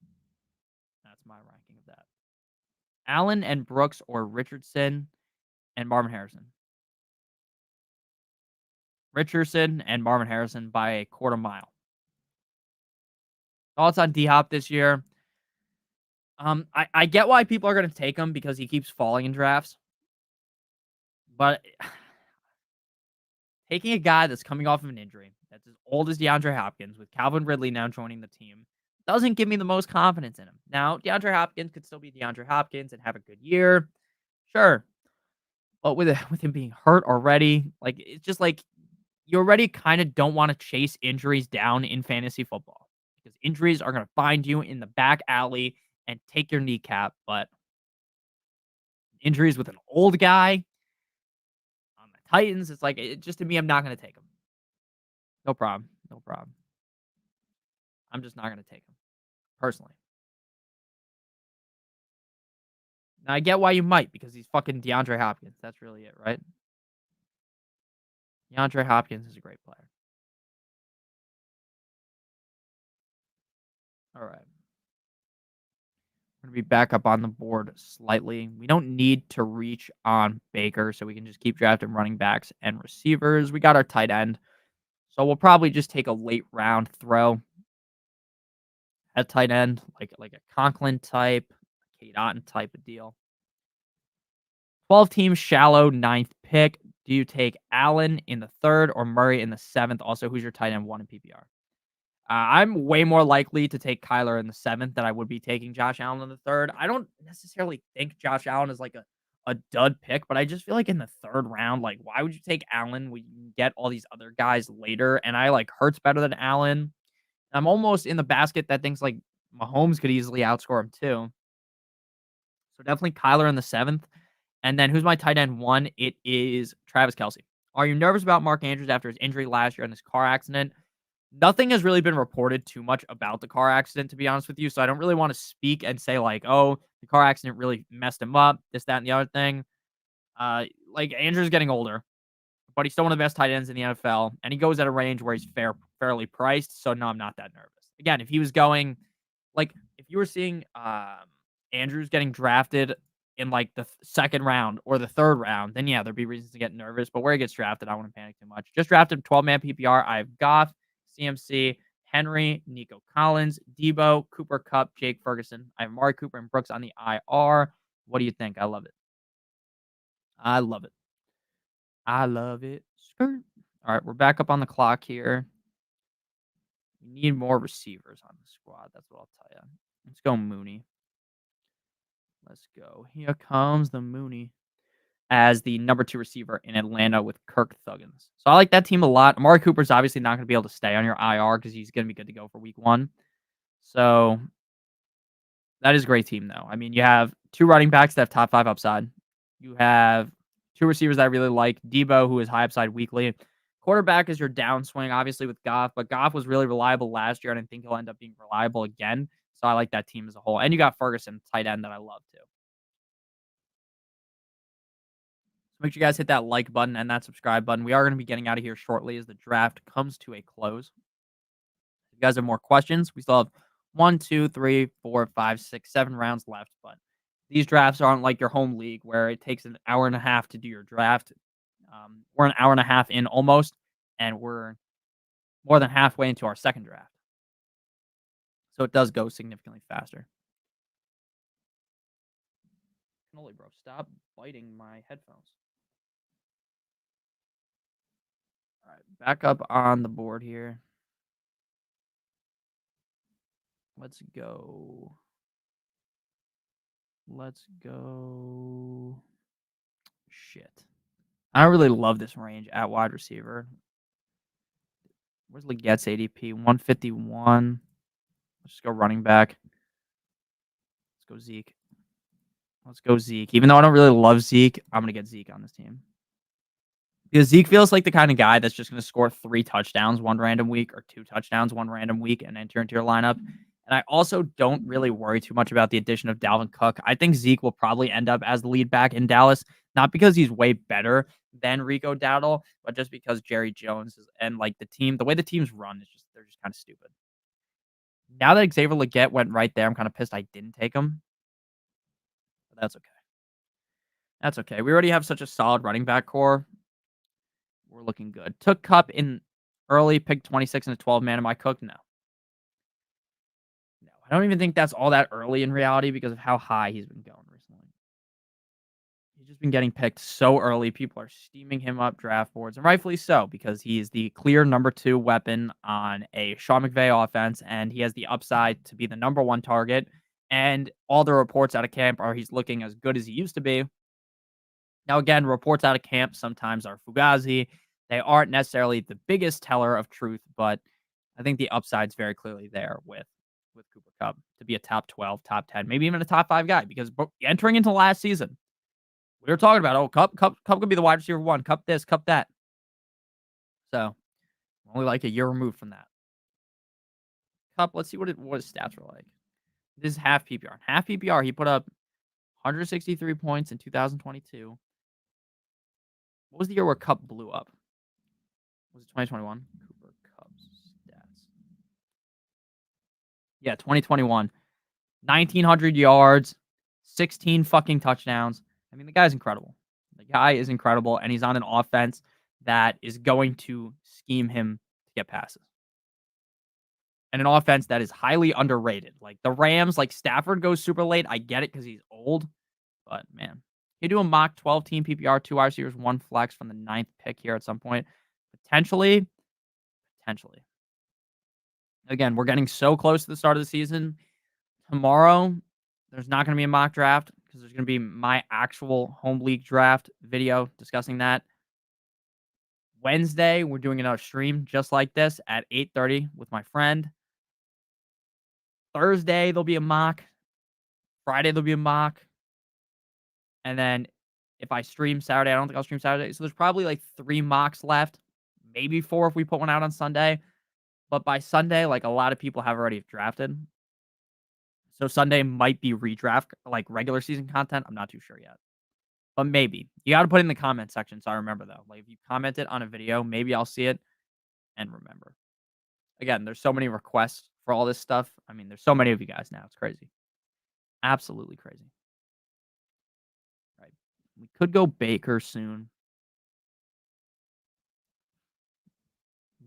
That's my ranking of that. Allen and Brooks or Richardson and Marvin Harrison. Richardson and Marvin Harrison by a quarter mile. Thoughts on D-Hop this year? I get why people are going to take him because he keeps falling in drafts. But taking a guy that's coming off of an injury, that's as old as DeAndre Hopkins, with Calvin Ridley now joining the team, doesn't give me the most confidence in him. Now, DeAndre Hopkins could still be DeAndre Hopkins and have a good year. Sure. But with him being hurt already, like, it's just like you already kind of don't want to chase injuries down in fantasy football because injuries are going to find you in the back alley and take your kneecap. But injuries with an old guy on the Titans, it's like, it just to me, I'm not going to take him. No problem. No problem. I'm just not going to take him personally. Now, I get why you might because he's fucking DeAndre Hopkins. That's really it, right? DeAndre Hopkins is a great player. All right. We're going to be back up on the board slightly. We don't need to reach on Baker, so we can just keep drafting running backs and receivers. We got our tight end. So we'll probably just take a late round throw at tight end, like a Conklin type, Kate Otten type of deal. 12 team shallow ninth pick. Do you take Allen in the third or Murray in the seventh? Also, who's your tight end one in PPR? I'm way more likely to take Kyler in the seventh than I would be taking Josh Allen in the third. I don't necessarily think Josh Allen is like a dud pick, but I just feel like in the third round, like, why would you take Allen when you can get all these other guys later? And I like Hurts better than Allen. I'm almost in the basket that thinks like Mahomes could easily outscore him too. So definitely Kyler in the seventh. And then who's my tight end one? It is Travis Kelce. Are you nervous about Mark Andrews after his injury last year in his car accident? Nothing has really been reported too much about the car accident, to be honest with you. So I don't really want to speak and say, like, oh, the car accident really messed him up, this, that, and the other thing. Like, Andrew's getting older, but he's still one of the best tight ends in the NFL. And he goes at a range where he's fairly priced. So, no, I'm not that nervous. Again, if he was going, like, if you were seeing Andrews getting drafted in like the second round or the third round, then yeah, there'd be reasons to get nervous. But where he gets drafted, I wouldn't panic too much. Just drafted 12-man PPR. I have Goff, CMC, Henry, Nico Collins, Debo, Cooper Kupp, Jake Ferguson. I have Amari Cooper and Brooks on the IR. What do you think? I love it. I love it. I love it. Skirt. All right, we're back up on the clock here. We need more receivers on the squad. That's what I'll tell you. Let's go Mooney. Let's go. Here comes the Mooney as the number 2 receiver in Atlanta with Kirk Thuggins. So I like that team a lot. Amari Cooper's obviously not going to be able to stay on your IR because he's going to be good to go for week 1. So that is a great team, though. I mean, you have 2 running backs that have top 5 upside. You have 2 receivers that I really like. Debo, who is high upside weekly. Quarterback is your downswing, obviously, with Goff. But Goff was really reliable last year, and I think he'll end up being reliable again. So I like that team as a whole. And you got Ferguson, tight end, that I love, too. So make sure you guys hit that like button and that subscribe button. We are going to be getting out of here shortly as the draft comes to a close. If you guys have more questions, we still have 1, 2, 3, 4, 5, 6, 7 rounds left. But these drafts aren't like your home league where it takes an hour and a half to do your draft. We're an hour and a half in almost, and we're more than halfway into our second draft. So it does go significantly faster. Holy bro, stop biting my headphones. All right, back up on the board here. Let's go. Let's go. shit. I don't really love this range at wide receiver. Where's Legette's ADP? 151. Let's just go running back. Let's go Zeke. Let's go Zeke. Even though I don't really love Zeke, I'm going to get Zeke on this team. Because Zeke feels like the kind of guy that's just going to score 3 touchdowns one random week or 2 touchdowns one random week and enter into your lineup. And I also don't really worry too much about the addition of Dalvin Cook. I think Zeke will probably end up as the lead back in Dallas, not because he's way better than Rico Dowdle, but just because Jerry Jones and like the way the teams run is they're just kind of stupid. Now that Xavier Legette went right there, I'm kind of pissed I didn't take him. But that's okay. That's okay. We already have such a solid running back core. We're looking good. Took Cup in early, picked 26 and a 12 man. Am I cooked? No. No. I don't even think that's all that early in reality because of how high he's been going recently. He's just been getting picked so early. People are steaming him up draft boards, and rightfully so, because he is the clear number 2 weapon on a Sean McVay offense, and he has the upside to be the number 1 target. And all the reports out of camp are he's looking as good as he used to be. Now, again, reports out of camp sometimes are fugazi. They aren't necessarily the biggest teller of truth, but I think the upside's very clearly there with Cooper Kupp to be a top 12, top 10, maybe even a top 5 guy. Because entering into last season, we were talking about, Kupp could be the wide receiver 1, Kupp this, Kupp that. So, only like a year removed from that. Kupp, let's see what his stats are like. This is half PPR. Half PPR, he put up 163 points in 2022. What was the year where Kupp blew up? Was it 2021? Cooper Kupp's stats. Yeah, 2021. 1,900 yards, 16 fucking touchdowns. I mean, the guy's incredible. The guy is incredible, and he's on an offense that is going to scheme him to get passes. And an offense that is highly underrated. Like the Rams, like Stafford goes super late. I get it because he's old. But, man, you do a mock 12-team PPR, 2 wide receivers, 1 flex from the 9th pick here at some point. Potentially. Again, we're getting so close to the start of the season. Tomorrow, there's not going to be a mock draft because there's going to be my actual home league draft video discussing that. Wednesday, we're doing another stream just like this at 8:30 with my friend. Thursday, there'll be a mock. Friday, there'll be a mock. And then if I stream Saturday, I don't think I'll stream Saturday. So there's probably like 3 mocks left. Maybe 4 if we put one out on Sunday. But by Sunday, like a lot of people have already drafted. So Sunday might be redraft, like regular season content. I'm not too sure yet. But maybe. You got to put it in the comment section so I remember, though. Like, if you comment it on a video, maybe I'll see it and remember. Again, there's so many requests for all this stuff. I mean, there's so many of you guys now. It's crazy. Absolutely crazy. Right. We could go Baker soon.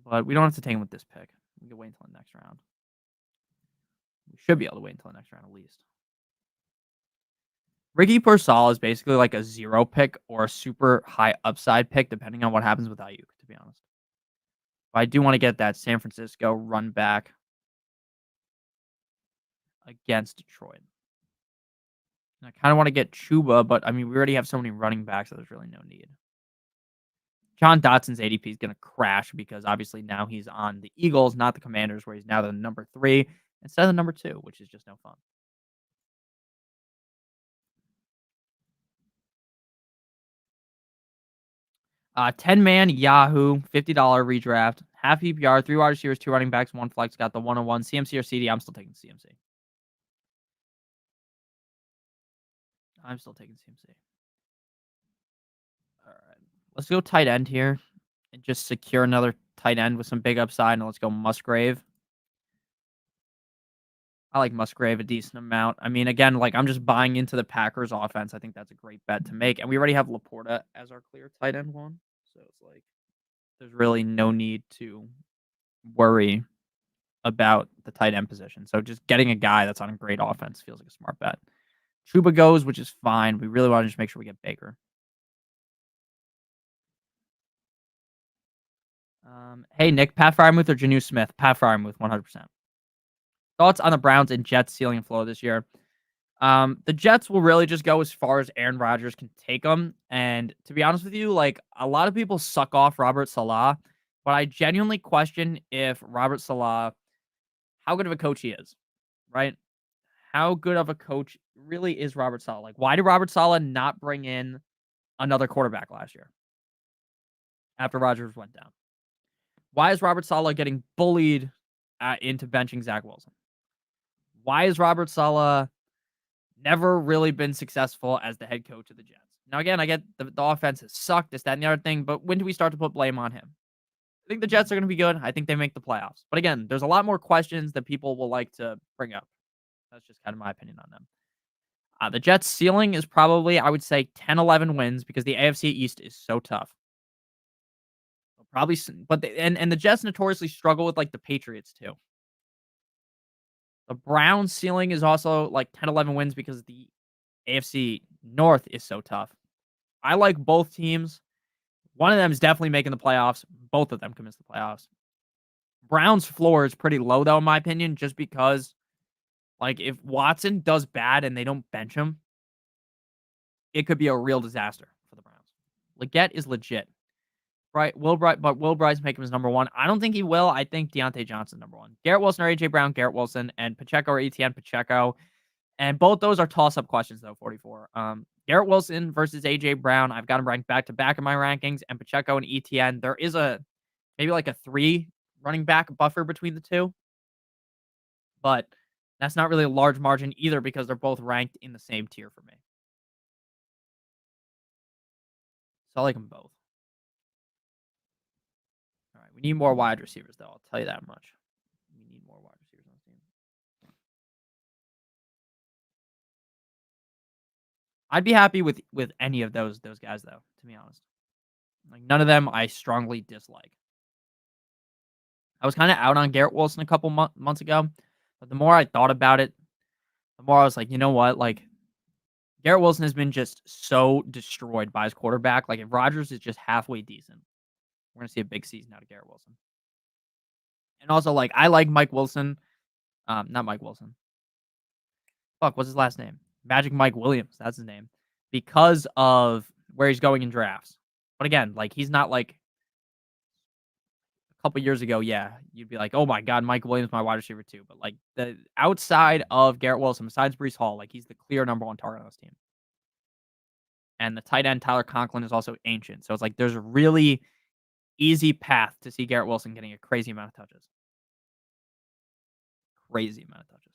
But we don't have to take him with this pick. We can wait until the next round. We should be able to wait until the next round at least. Ricky Pearsall is basically like a 0 pick or a super high upside pick, depending on what happens with Ayuk, to be honest. But I do want to get that San Francisco run back against Detroit. And I kind of want to get Chuba, but I mean, we already have so many running backs that there's really no need. John Dotson's ADP is going to crash because obviously now he's on the Eagles, not the Commanders, where he's now the number 3 instead of the number 2, which is just no fun. 10-man Yahoo, $50 redraft, half PPR, 3 wide receivers, 2 running backs, 1 flex, got the 101. CMC or CD? I'm still taking CMC. I'm still taking CMC. All right. Let's go tight end here and just secure another tight end with some big upside. And let's go Musgrave. I like Musgrave a decent amount. I mean, again, like I'm just buying into the Packers offense. I think that's a great bet to make. And we already have Laporta as our clear tight end 1. So it's like there's really no need to worry about the tight end position. So just getting a guy that's on a great offense feels like a smart bet. Chuba goes, which is fine. We really want to just make sure we get Baker. Hey, Nick, Pat Frymuth or Janu Smith? Pat Frymuth, 100%. Thoughts on the Browns and Jets ceiling and floor this year? The Jets will really just go as far as Aaron Rodgers can take them. And to be honest with you, like a lot of people suck off Robert Saleh, but I genuinely question if Robert Saleh, how good of a coach he is, right? How good of a coach really is Robert Saleh? Like, why did Robert Saleh not bring in another quarterback last year after Rodgers went down? Why is Robert Saleh getting bullied into benching Zach Wilson? Why is Robert Saleh never really been successful as the head coach of the Jets? Now, again, I get the offense has sucked, this, that, and the other thing, but when do we start to put blame on him? I think the Jets are going to be good. I think they make the playoffs. But again, there's a lot more questions that people will like to bring up. That's just kind of my opinion on them. The Jets' ceiling is probably, I would say, 10, 11 wins because the AFC East is so tough. Probably, but and the Jets notoriously struggle with like the Patriots too. The Browns' ceiling is also like 10, 11 wins because the AFC North is so tough. I like both teams. One of them is definitely making the playoffs. Both of them can miss the playoffs. Browns' floor is pretty low, though, in my opinion, just because, like, if Watson does bad and they don't bench him, it could be a real disaster for the Browns. Leggett is legit. Right, Will Bryce make him his number one? I don't think he will. I think Deontay Johnson's number one. Garrett Wilson or AJ Brown, Garrett Wilson, and Pacheco or Etienne Pacheco. And both those are toss-up questions, though, 44. Garrett Wilson versus AJ Brown. I've got him ranked back to back in my rankings, and Pacheco and Etienne. There is maybe like a 3 running back buffer between the two, but that's not really a large margin either because they're both ranked in the same tier for me. So I like them both. All right, we need more wide receivers, though. I'll tell you that much. We need more wide receivers on the team. I'd be happy with any of those guys, though, to be honest. Like, none of them I strongly dislike. I was kinda out on Garrett Wilson a couple months ago, but the more I thought about it, the more I was like, "You know what?" Like, Garrett Wilson has been just so destroyed by his quarterback. Like, if Rodgers is just halfway decent, we're gonna see a big season out of Garrett Wilson. And also, like, I like Mike Wilson, not Mike Wilson. Fuck, what's his last name? Magic Mike Williams, that's his name, because of where he's going in drafts. But again, like, he's not like a couple years ago, yeah, you'd be like, "Oh my god, Mike Williams, my wide receiver too." But like the outside of Garrett Wilson, besides Breece Hall, like he's the clear number one target on this team. And the tight end Tyler Conklin is also ancient, so it's like there's a really easy path to see Garrett Wilson getting a crazy amount of touches. Crazy amount of touches.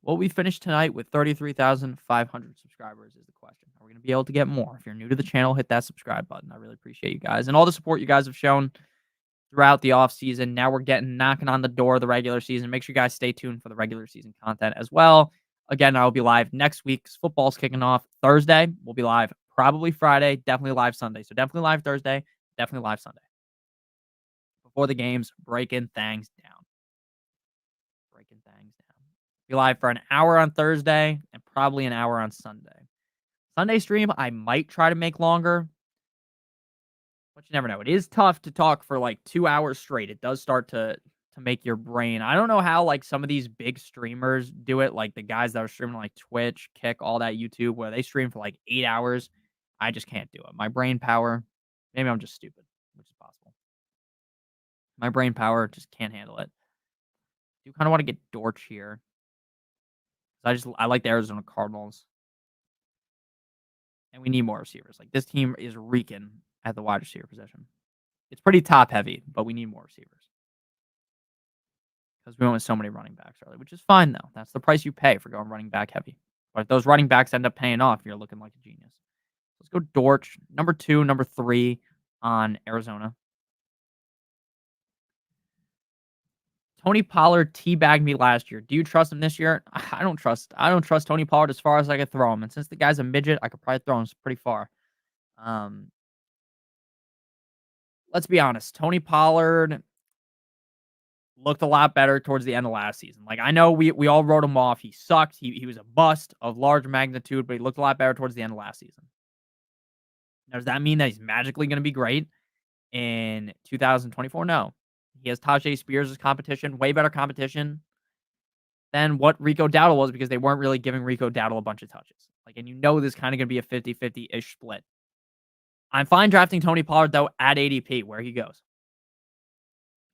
Will we finish tonight with 33,500 subscribers is the question. Are we going to be able to get more? If you're new to the channel, hit that subscribe button. I really appreciate you guys and all the support you guys have shown throughout the off season. Now we're getting knocking on the door of the regular season. Make sure you guys stay tuned for the regular season content as well. Again, I will be live next week because football's kicking off Thursday. We'll be live probably Friday, definitely live Sunday. So definitely live Thursday, definitely live Sunday. Before the games, breaking things down. Breaking things down. Be live for an hour on Thursday and probably an hour on Sunday. Sunday stream, I might try to make longer, but you never know. It is tough to talk for like 2 hours straight. It does start to make your brain. I don't know how like some of these big streamers do it, like the guys that are streaming like Twitch, Kick, all that YouTube, where they stream for like 8 hours. I just can't do it. My brain power, maybe I'm just stupid, which is possible. My brain power just can't handle it. I do kind of want to get Dortch here. I like the Arizona Cardinals. And we need more receivers. Like this team is reeking at the wide receiver position. It's pretty top heavy, but we need more receivers. Because we went with so many running backs early, which is fine though. That's the price you pay for going running back heavy. But if those running backs end up paying off, you're looking like a genius. Let's go Dortch, number 2, number 3 on Arizona. Tony Pollard teabagged me last year. Do you trust him this year? I don't trust Tony Pollard as far as I could throw him. And since the guy's a midget, I could probably throw him pretty far. Let's be honest. Tony Pollard looked a lot better towards the end of last season. Like I know we all wrote him off. He sucked. He was a bust of large magnitude, but he looked a lot better towards the end of last season. Now, does that mean that he's magically going to be great in 2024? No. He has Tajay Spears as competition, way better competition. than what Rico Dowdle was because they weren't really giving Rico Dowdle a bunch of touches. Like, and this is kind of going to be a 50-50-ish split. I'm fine drafting Tony Pollard, though, at ADP, where he goes.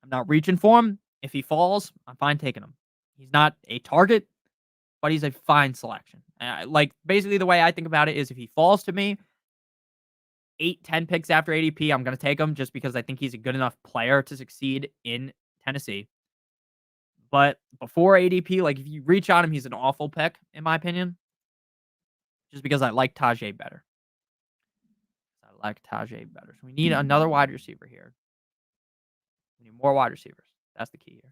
I'm not reaching for him. If he falls, I'm fine taking him. He's not a target, but he's a fine selection. Basically, the way I think about it is if he falls to me, 8-10 picks after ADP, I'm going to take him just because I think he's a good enough player to succeed in Tennessee. But before ADP, like if you reach on him, he's an awful pick, in my opinion, just because I like Tajay better. So we need another wide receiver here. We need more wide receivers. That's the key here.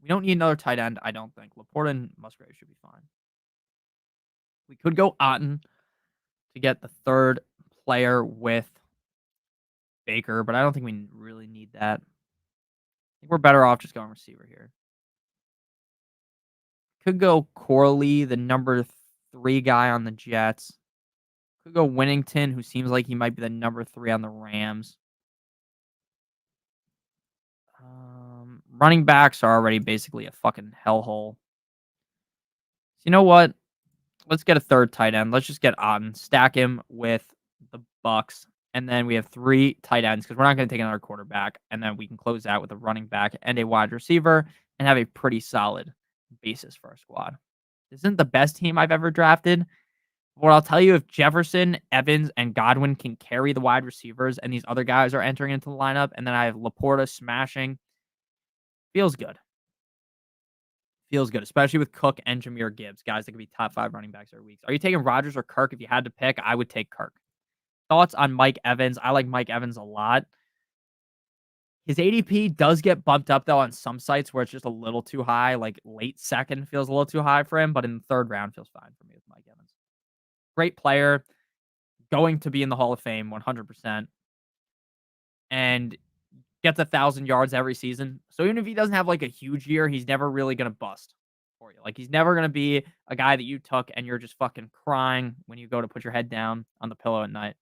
We don't need another tight end, I don't think. Laporta and Musgrave should be fine. We could go Otten to get the third player with Baker, but I don't think we really need that. I think we're better off just going receiver here. Could go Corley, the number 3 guy on the Jets. Could go Winnington, who seems like he might be the number 3 on the Rams. Running backs are already basically a fucking hellhole. So you know what? Let's get a third tight end. Let's just get Otten, stack him with the Bucks, and then we have 3 tight ends because we're not going to take another quarterback, and then we can close out with a running back and a wide receiver and have a pretty solid basis for our squad. This isn't the best team I've ever drafted. What I'll tell you, if Jefferson, Evans, and Godwin can carry the wide receivers and these other guys are entering into the lineup, and then I have Laporta smashing, feels good. Feels good, especially with Cook and Jahmyr Gibbs, guys that could be top 5 running backs every week. Are you taking Rodgers or Kirk? If you had to pick, I would take Kirk. Thoughts on Mike Evans? I like Mike Evans a lot. His ADP does get bumped up, though, on some sites where it's just a little too high. Like late second feels a little too high for him, but in the third round feels fine for me with Mike Evans. Great player, going to be in the Hall of Fame 100%, and gets 1,000 yards every season. So even if he doesn't have like a huge year, he's never really going to bust for you. Like he's never going to be a guy that you took and you're just fucking crying when you go to put your head down on the pillow at night.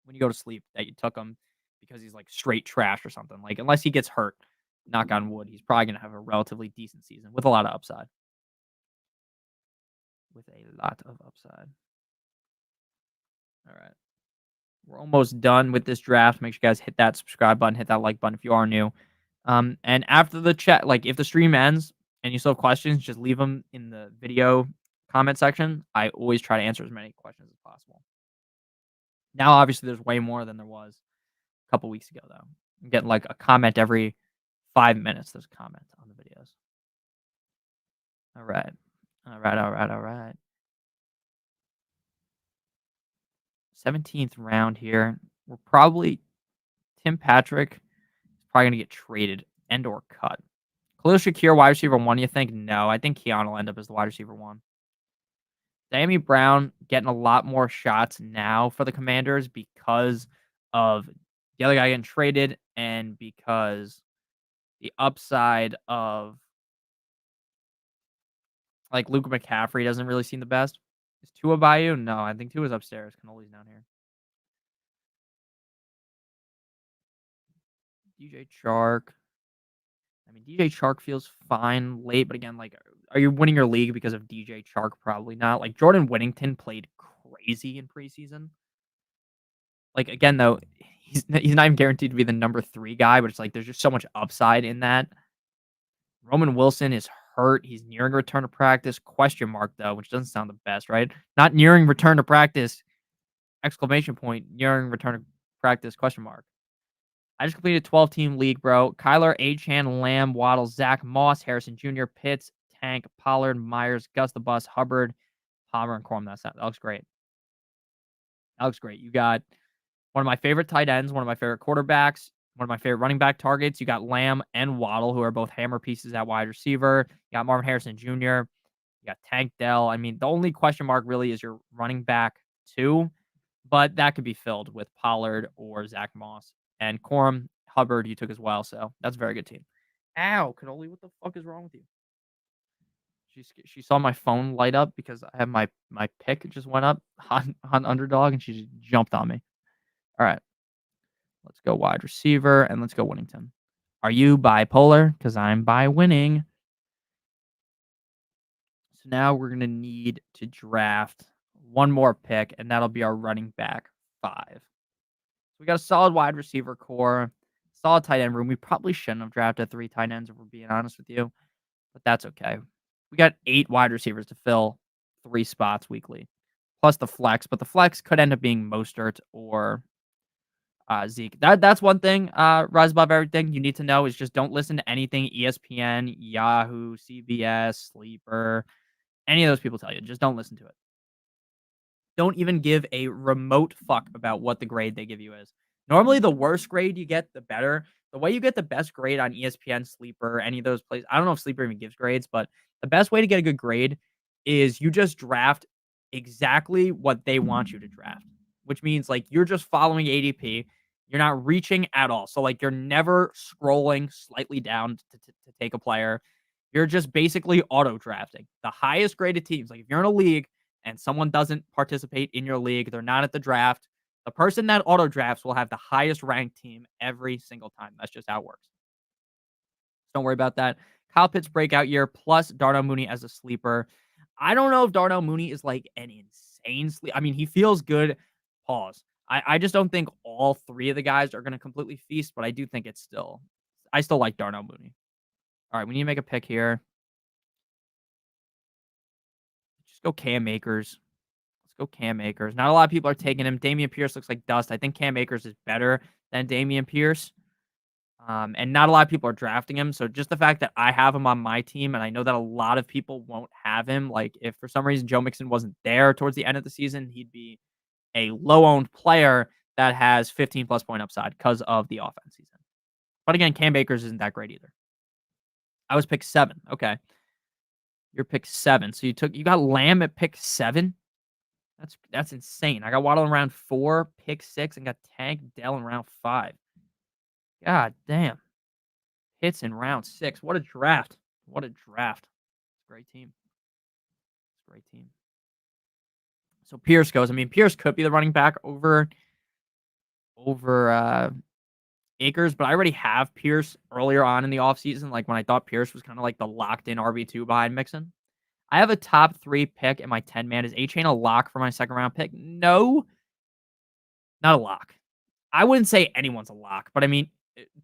When you go to sleep that you took him because he's like straight trash or something. Like unless he gets hurt, knock on wood, he's probably going to have a relatively decent season with a lot of upside. All right. We're almost done with this draft. Make sure you guys hit that subscribe button, hit that like button if you are new. And after the chat, like if the stream ends and you still have questions, just leave them in the video comment section. I always try to answer as many questions as possible. Now, obviously, there's way more than there was a couple weeks ago, though. I'm getting like a comment every 5 minutes. There's a comment on the videos. All right. 17th round here. We're probably Tim Patrick is probably going to get traded and or cut. Khalil Shakir, wide receiver 1, you think? No, I think Keon will end up as the wide receiver 1. Sammy Brown getting a lot more shots now for the Commanders because of the other guy getting traded and because the upside of like Luka McCaffrey doesn't really seem the best. Is Tua by you? No, I think Tua's upstairs. Canoli's down here. DJ Chark. I mean, DJ Chark feels fine late, but again, like, are you winning your league because of DJ Chark? Probably not. Like, Jordan Whittington played crazy in preseason. Like, again, though, he's not even guaranteed to be the number 3 guy, but it's like there's just so much upside in that. Roman Wilson is hurt. He's nearing return to practice. Question mark, though, which doesn't sound the best, right? Not nearing return to practice, exclamation point, nearing return to practice, question mark. I just completed a 12-team league, bro. Kyler, Achane, Lamb, Waddle, Zach Moss, Harrison Jr., Pitts, Tank, Pollard, Myers, Gus the Bus, Hubbard, Palmer, and Corum. That looks great. That looks great. You got one of my favorite tight ends, one of my favorite quarterbacks, one of my favorite running back targets. You got Lamb and Waddle, who are both hammer pieces at wide receiver. You got Marvin Harrison Jr. You got Tank Dell. I mean, the only question mark really is your running back 2, but that could be filled with Pollard or Zach Moss. And Corum, Hubbard, you took as well. So that's a very good team. Ow, Canoli, what the fuck is wrong with you? She saw my phone light up because I have my pick just went up on Underdog, and she just jumped on me. All right. Let's go wide receiver, and let's go Winnington. Are you bipolar? Because I'm bi winning. So now we're going to need to draft one more pick, and that'll be our running back 5. So we got a solid wide receiver core, solid tight end room. We probably shouldn't have drafted 3 tight ends if we're being honest with you, but that's okay. We got 8 wide receivers to fill 3 spots weekly, plus the flex, but the flex could end up being Mostert or Zeke. That's one thing, rise above everything you need to know is just don't listen to anything ESPN, Yahoo, CBS, Sleeper, any of those people tell you. Just don't listen to it. Don't even give a remote fuck about what the grade they give you is. Normally, the worse grade you get, the better. The way you get the best grade on ESPN, Sleeper, any of those places, I don't know if Sleeper even gives grades, but the best way to get a good grade is you just draft exactly what they want you to draft, which means like you're just following ADP. You're not reaching at all. So, like, you're never scrolling slightly down to take a player. You're just basically auto drafting. The highest graded teams, like if you're in a league, and someone doesn't participate in your league, they're not at the draft, the person that auto drafts will have the highest ranked team every single time. That's just how it works. Don't worry about that. Kyle Pitts breakout year plus Darnell Mooney as a sleeper. I don't know if Darnell Mooney is like an insane sleep. I mean, he feels good. Pause. I just don't think all 3 of the guys are going to completely feast, but I do think I still like Darnell Mooney. All right, we need to make a pick here. Just go Cam Akers. Go Cam Akers. Not a lot of people are taking him. Dameon Pierce looks like dust. I think Cam Akers is better than Dameon Pierce. And not a lot of people are drafting him. So just the fact that I have him on my team, and I know that a lot of people won't have him. Like if for some reason Joe Mixon wasn't there towards the end of the season, he'd be a low-owned player that has 15 plus point upside because of the offense season. But again, Cam Akers isn't that great either. I was pick 7. Okay. You're pick 7. So you got Lamb at pick 7. That's insane. I got Waddle in round 4, pick 6, and got Tank Dell in round 5. God damn. Hits in round 6. What a draft. What a draft. Great team. Great team. So Pierce goes. I mean, Pierce could be the running back over Akers, but I already have Pierce earlier on in the offseason, like when I thought Pierce was kind of like the locked in RB2 behind Mixon. I have a top 3 pick in my 10-man. Is A-Chain a lock for my second round pick? No, not a lock. I wouldn't say anyone's a lock, but I mean,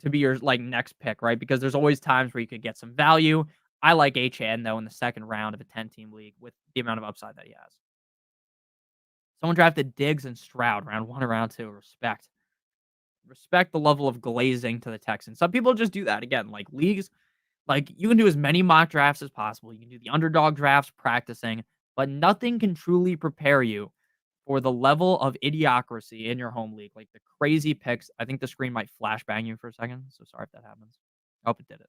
to be your like next pick, right? Because there's always times where you could get some value. I like HN though in the second round of a 10-team league with the amount of upside that he has. Someone drafted Diggs and Stroud round 1 or round 2. Respect the level of glazing to the Texans. Some people just do that again. Like leagues, like you can do as many mock drafts as possible. You can do the underdog drafts, practicing, but nothing can truly prepare you for the level of idiocracy in your home league, like the crazy picks. I think the screen might flash bang you for a second. So sorry if that happens. I hope it did it.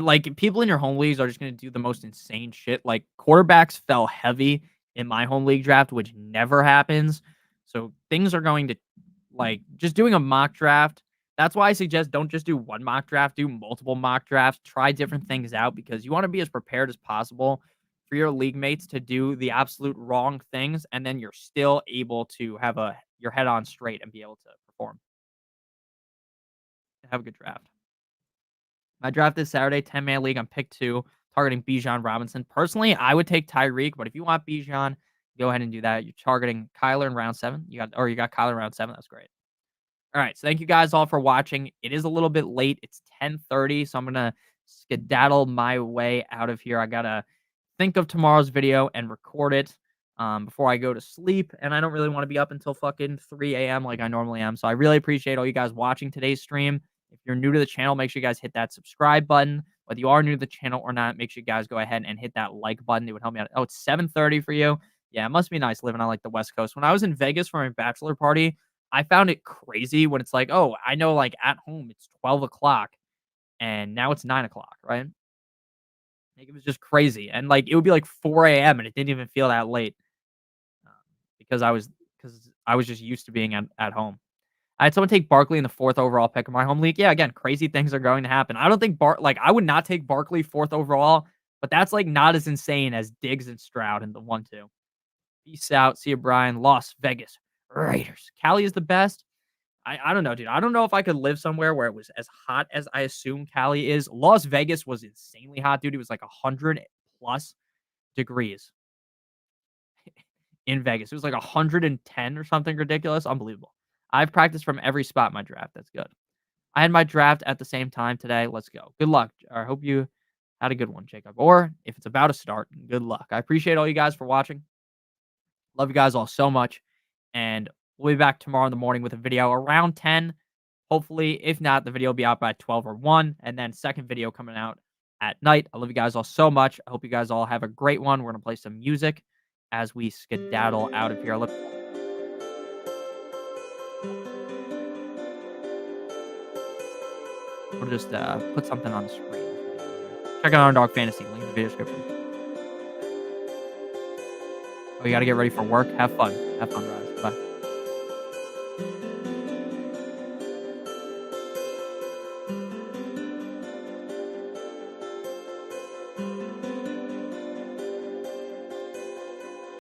Like people in your home leagues are just going to do the most insane shit. Like quarterbacks fell heavy in my home league draft, which never happens. So things are going to like just doing a mock draft. That's why I suggest don't just do one mock draft, do multiple mock drafts, try different things out because you want to be as prepared as possible for your league mates to do the absolute wrong things, and then you're still able to have your head on straight and be able to perform. Have a good draft. My draft this Saturday, 10-man league. I'm pick 2, targeting Bijan Robinson. Personally, I would take Tyreek, but if you want Bijan, go ahead and do that. You're targeting Kyler in round 7. You got Kyler in round 7. That's great. All right. So thank you guys all for watching. It is a little bit late. It's 10:30, so I'm gonna skedaddle my way out of here. I gotta think of tomorrow's video and record it before I go to sleep. And I don't really want to be up until fucking 3 a.m. like I normally am. So I really appreciate all you guys watching today's stream. If you're new to the channel, make sure you guys hit that subscribe button. Whether you are new to the channel or not, make sure you guys go ahead and hit that like button. It would help me out. Oh, it's 7:30 for you. Yeah, it must be nice living on like the West Coast. When I was in Vegas for my bachelor party, I found it crazy when it's like, oh, I know like at home it's 12 o'clock and now it's 9 o'clock, right? Like, it was just crazy. And like it would be like 4 a.m. and it didn't even feel that late um, because I was just used to being at home. I had someone take Barkley in the 4th overall pick of my home league. Yeah, again, crazy things are going to happen. I don't think I would not take Barkley 4th overall, but that's like not as insane as Diggs and Stroud in the 1-2. Peace out. See you, Brian. Las Vegas Raiders. Cali is the best. I don't know, dude. I don't know if I could live somewhere where it was as hot as I assume Cali is. Las Vegas was insanely hot, dude. It was like 100 plus degrees in Vegas. It was like 110 or something ridiculous. Unbelievable. I've practiced from every spot in my draft. That's good. I had my draft at the same time today. Let's go. Good luck. I hope you had a good one, Jacob. Or if it's about to start, good luck. I appreciate all you guys for watching. Love you guys all so much. And we'll be back tomorrow in the morning with a video around 10. Hopefully, if not, the video will be out by 12 or 1. And then second video coming out at night. I love you guys all so much. I hope you guys all have a great one. We're going to play some music as we skedaddle out of here. We'll just put something on the screen. Check out Underdog Fantasy. Link in the video description. Oh, you got to get ready for work. Have fun. Have fun, guys. Bye.